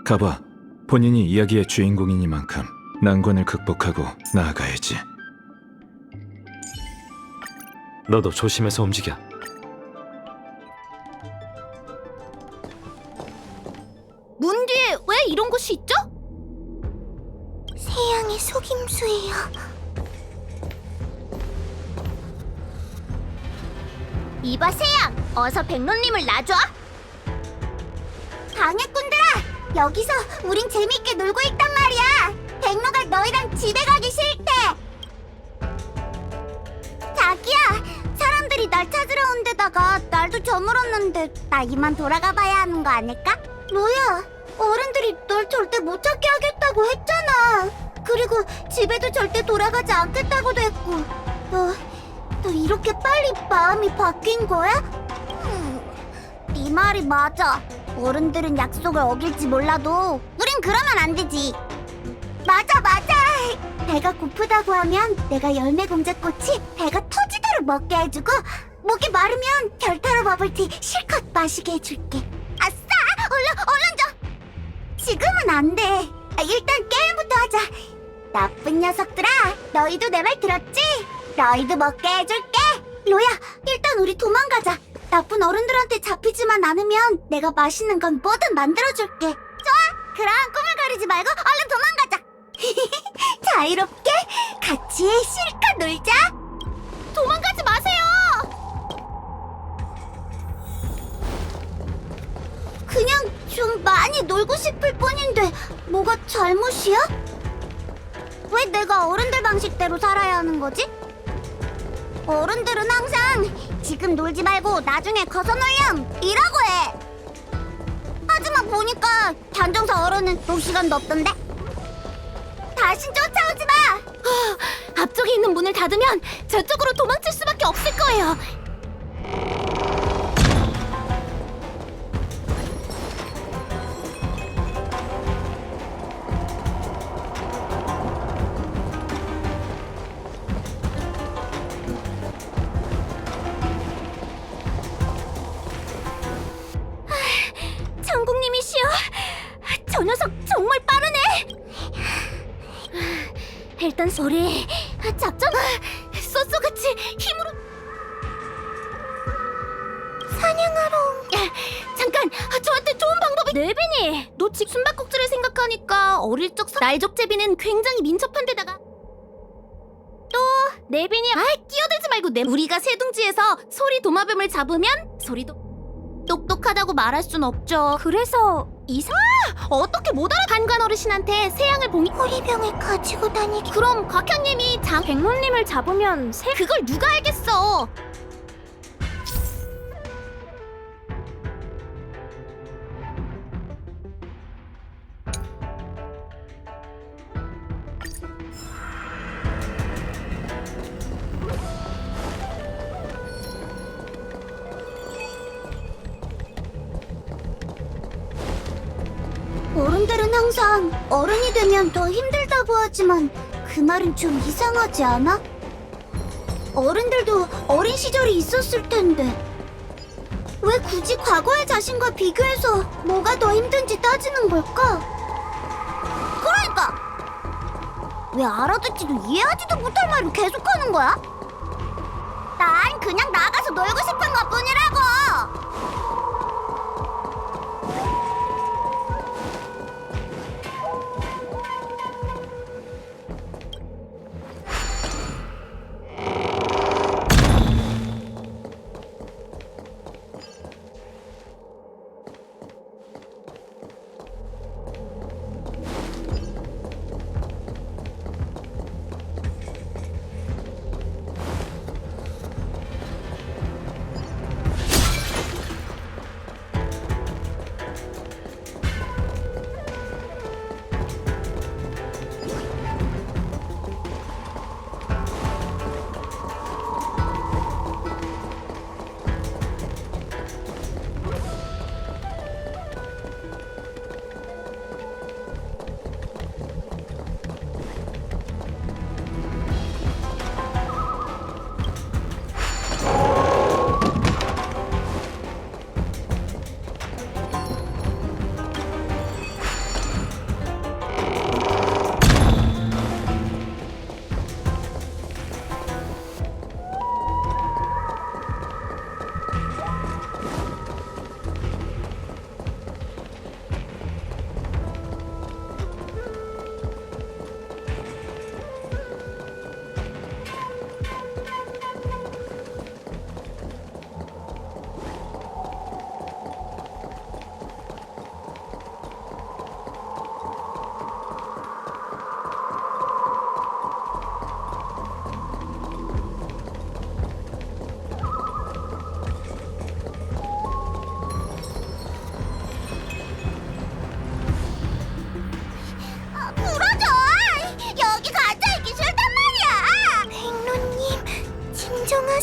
가봐. 본인이 이야기의 주인공이니만큼 난관을 극복하고 나아가야지. 너도 조심해서 움직여. 문 뒤에 왜 이런 곳이 있죠? 세양의 속임수예요. 이봐 세양, 어서 백론님을 놔줘. 방해꾼들아, 여기서 우린 재밌게 놀고 있단 말이야. 백로가 너희랑 집에 가기 싫대. 자기야, 사람들이 날 찾으러 온 데다가 날도 저물었는데 나 이만 돌아가 봐야 하는 거 아닐까? 뭐야, 어른들이 널 절대 못 찾게 하겠다고 했잖아. 그리고 집에도 절대 돌아가지 않겠다고도 했고. 너 이렇게 빨리 마음이 바뀐 거야? 네 말이 맞아. 어른들은 약속을 어길지 몰라도 우린 그러면 안 되지. 맞아. 배가 고프다고 하면 내가 열매 공자꽃이 배가 터지도록 먹게 해주고, 목이 마르면 별타로 버블티 실컷 마시게 해줄게. 아싸! 얼른 줘! 지금은 안 돼. 일단 게임부터 하자. 나쁜 녀석들아, 너희도 내 말 들었지? 너희도 먹게 해줄게. 로야, 일단 우리 도망가자. 나쁜 어른들한테 잡히지만 않으면 내가 맛있는 건 뭐든 만들어줄게. 좋아, 그럼 꾸물거리지 말고 얼른 도망가자. 자유롭게 같이 실컷 놀자. 도망가지 마세요. 그냥 좀 많이 놀고 싶을 뿐인데 뭐가 잘못이야? 왜 내가 어른들 방식대로 살아야 하는 거지? 어른들은 항상 지금 놀지 말고 나중에 커서 놀렴 이라고 해. 하지만 보니까 단정사 어른은 놀 시간도 없던데. 다신 쫓아오지 마. 앞쪽에 있는 문을 닫으면 저쪽으로 도망칠 수밖에 없을 거예요. 장국님이시여, 저 녀석 정말 빠르네. 일단 우리 작전 쏘쏘같이 힘으로 사냥하러. 잠깐, 저한테 좋은 방법이. 네빈이, 너 지금 숨바꼭질을 생각하니까 어릴 적 날적 제비는 굉장히 민첩한 데다가 또 네빈이 끼어들지 말고 우리가 새둥지에서 소리 도마뱀을 잡으면 소리도 똑똑하다고 말할 순 없죠. 그래서 어떻게 못 알아? 판관 어르신한테 새양을 호리병을 가지고 다니기. 그럼 곽현님이 백론님을 잡으면 그걸 누가 알겠어? 어른들은 항상 어른이 되면 더 힘들다고 하지만 그 말은 좀 이상하지 않아? 어른들도 어린 시절이 있었을 텐데 왜 굳이 과거의 자신과 비교해서 뭐가 더 힘든지 따지는 걸까? 그러니까 왜 알아듣지도 이해하지도 못할 말을 계속하는 거야? 난 그냥 나가서 놀고 싶은 것뿐이라고.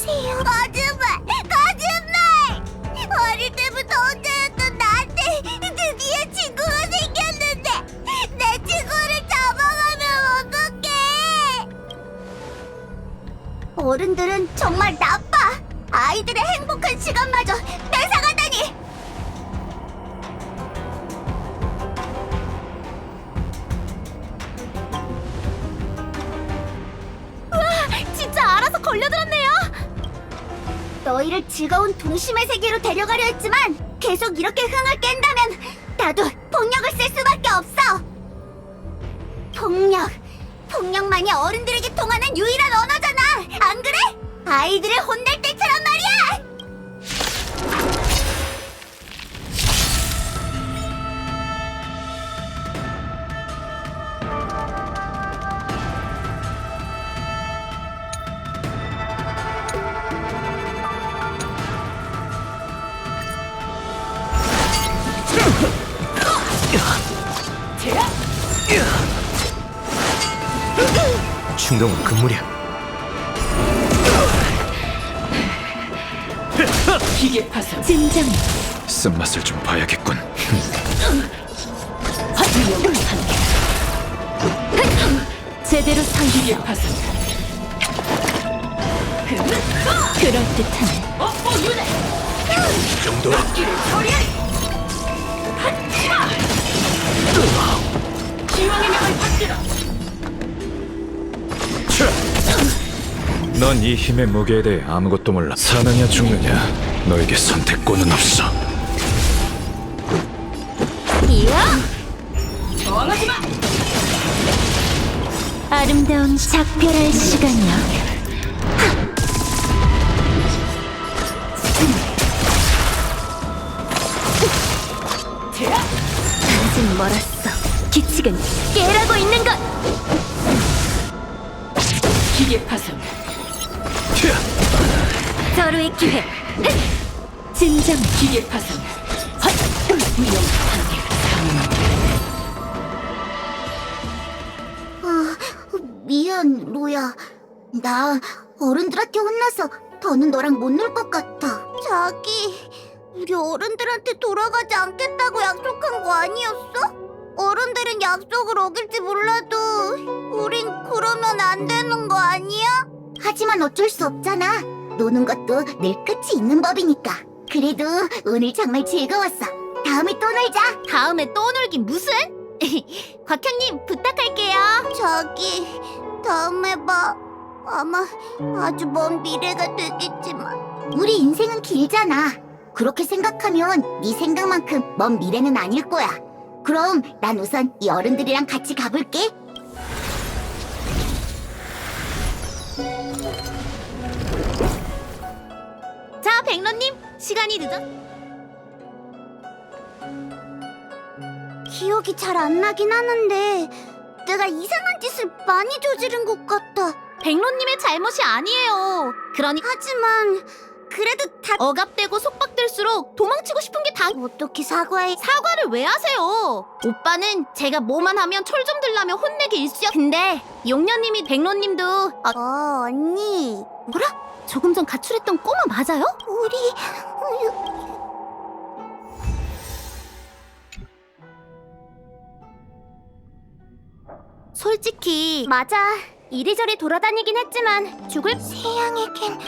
마세요. 거짓말! 어릴 때부터 혼자였던 나한테 드디어 친구가 생겼는데 내 친구를 잡아가면 어떡해! 어른들은 정말 나빠! 아이들의 행복한 시간마저 뺏어가다니! 진짜 알아서 걸려들었네요. 너희를 즐거운 동심의 세계로 데려가려 했지만 계속 이렇게 흥을 깬다면 나도 폭력을 쓸 수밖에 없어. 폭력만이 어른들에게 통하는 유일한 언어잖아. 안 그래? 아이들을 혼낼 때처럼 말이야. 충동은 금물이야. 기계 파손. 진정. 쓴맛을 좀 봐야겠군. 화력을 한개. 제대로 기계 상기해. 파손. 그럴듯하네. 눈에 이 정도? 길을 처리해. 기왕의 명을 받들어. 넌 이 힘의 무게에 대해 아무것도 몰라. 사느냐 죽느냐, 너에게 선택권은 없어. 저항하지 마. 아름다운 작별할 시간이야. 아직 멀었어. 규칙은 깨라고 있는 것. 기계 파손. 서로의 기회. 진정. 기계 파손. 위험 한개. 미안, 로야. 나 어른들한테 혼나서 더는 너랑 못 놀 것 같아. 자기, 우리 어른들한테 돌아가지 않겠다고 약속한 거 아니었어? 어른들은 약속을 어길지 몰라도 우린 그러면 안 되는 거 아니야? 하지만 어쩔 수 없잖아. 노는 것도 늘 끝이 있는 법이니까. 그래도 오늘 정말 즐거웠어. 다음에 또 놀자. 다음에 또 놀긴 무슨? 곽형님 부탁할게요. 자기, 다음에 봐. 아마 아주 먼 미래가 되겠지만 우리 인생은 길잖아. 그렇게 생각하면 네 생각만큼 먼 미래는 아닐 거야. 그럼 난 우선 이 어른들이랑 같이 가볼게. 자, 백로님 시간이 늦었. 기억이 잘 안 나긴 하는데 내가 이상한 짓을 많이 저지른 것 같아. 백로님의 잘못이 아니에요. 그러니 하지만 그래도 다 억압되고 속박될수록 도망치고 싶은 게 당. 어떻게 사과해? 사과를 왜 하세요? 오빠는 제가 뭐만 하면 철 좀 들라며 혼내기 일쑤였. 근데 용녀님이 백로님도 언니. 뭐라? 조금 전 가출했던 꼬마 맞아요? 우리 솔직히 맞아. 이리저리 돌아다니긴 했지만 죽을 세양에겐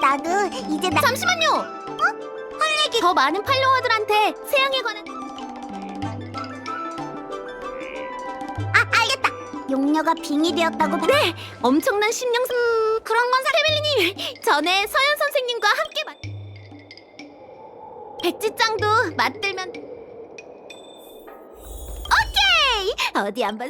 나도 이제 잠시만요. 할 얘기 더 많은 팔로워들한테 세양에 관한. 알겠다. 용녀가 빙이 되었다고. 네, 엄청난 신령성. 그런 건 페밀리님 전에 서연 선생님과 함께 백지장도 맞들면. 오케이. 어디 한번.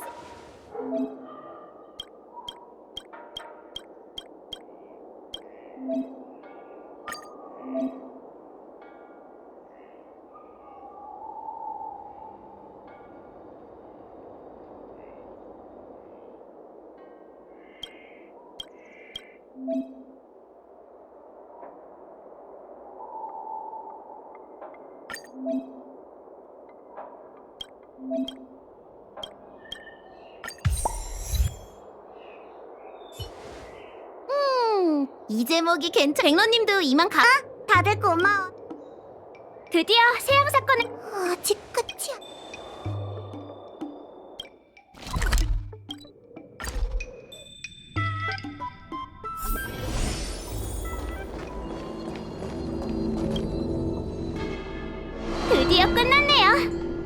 이 제목이 괜찮. 백로님도 이만 가. 다들 고마워. 드디어 세양 사건을. 아직 끝이야. 드디어 끝났네요.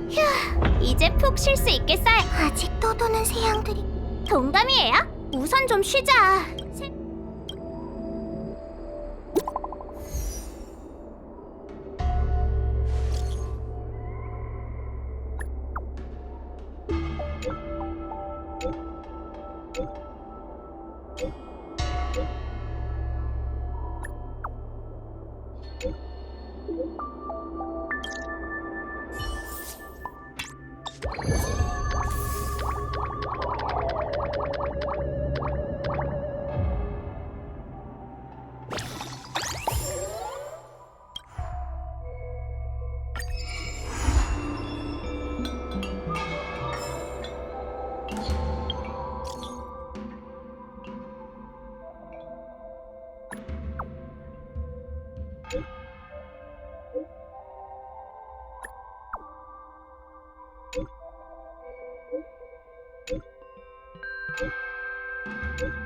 휴, 이제 푹 쉴 수 있겠어요. 아직 떠도는 새양들이. 동감이에요. 우선 좀 쉬자. 응?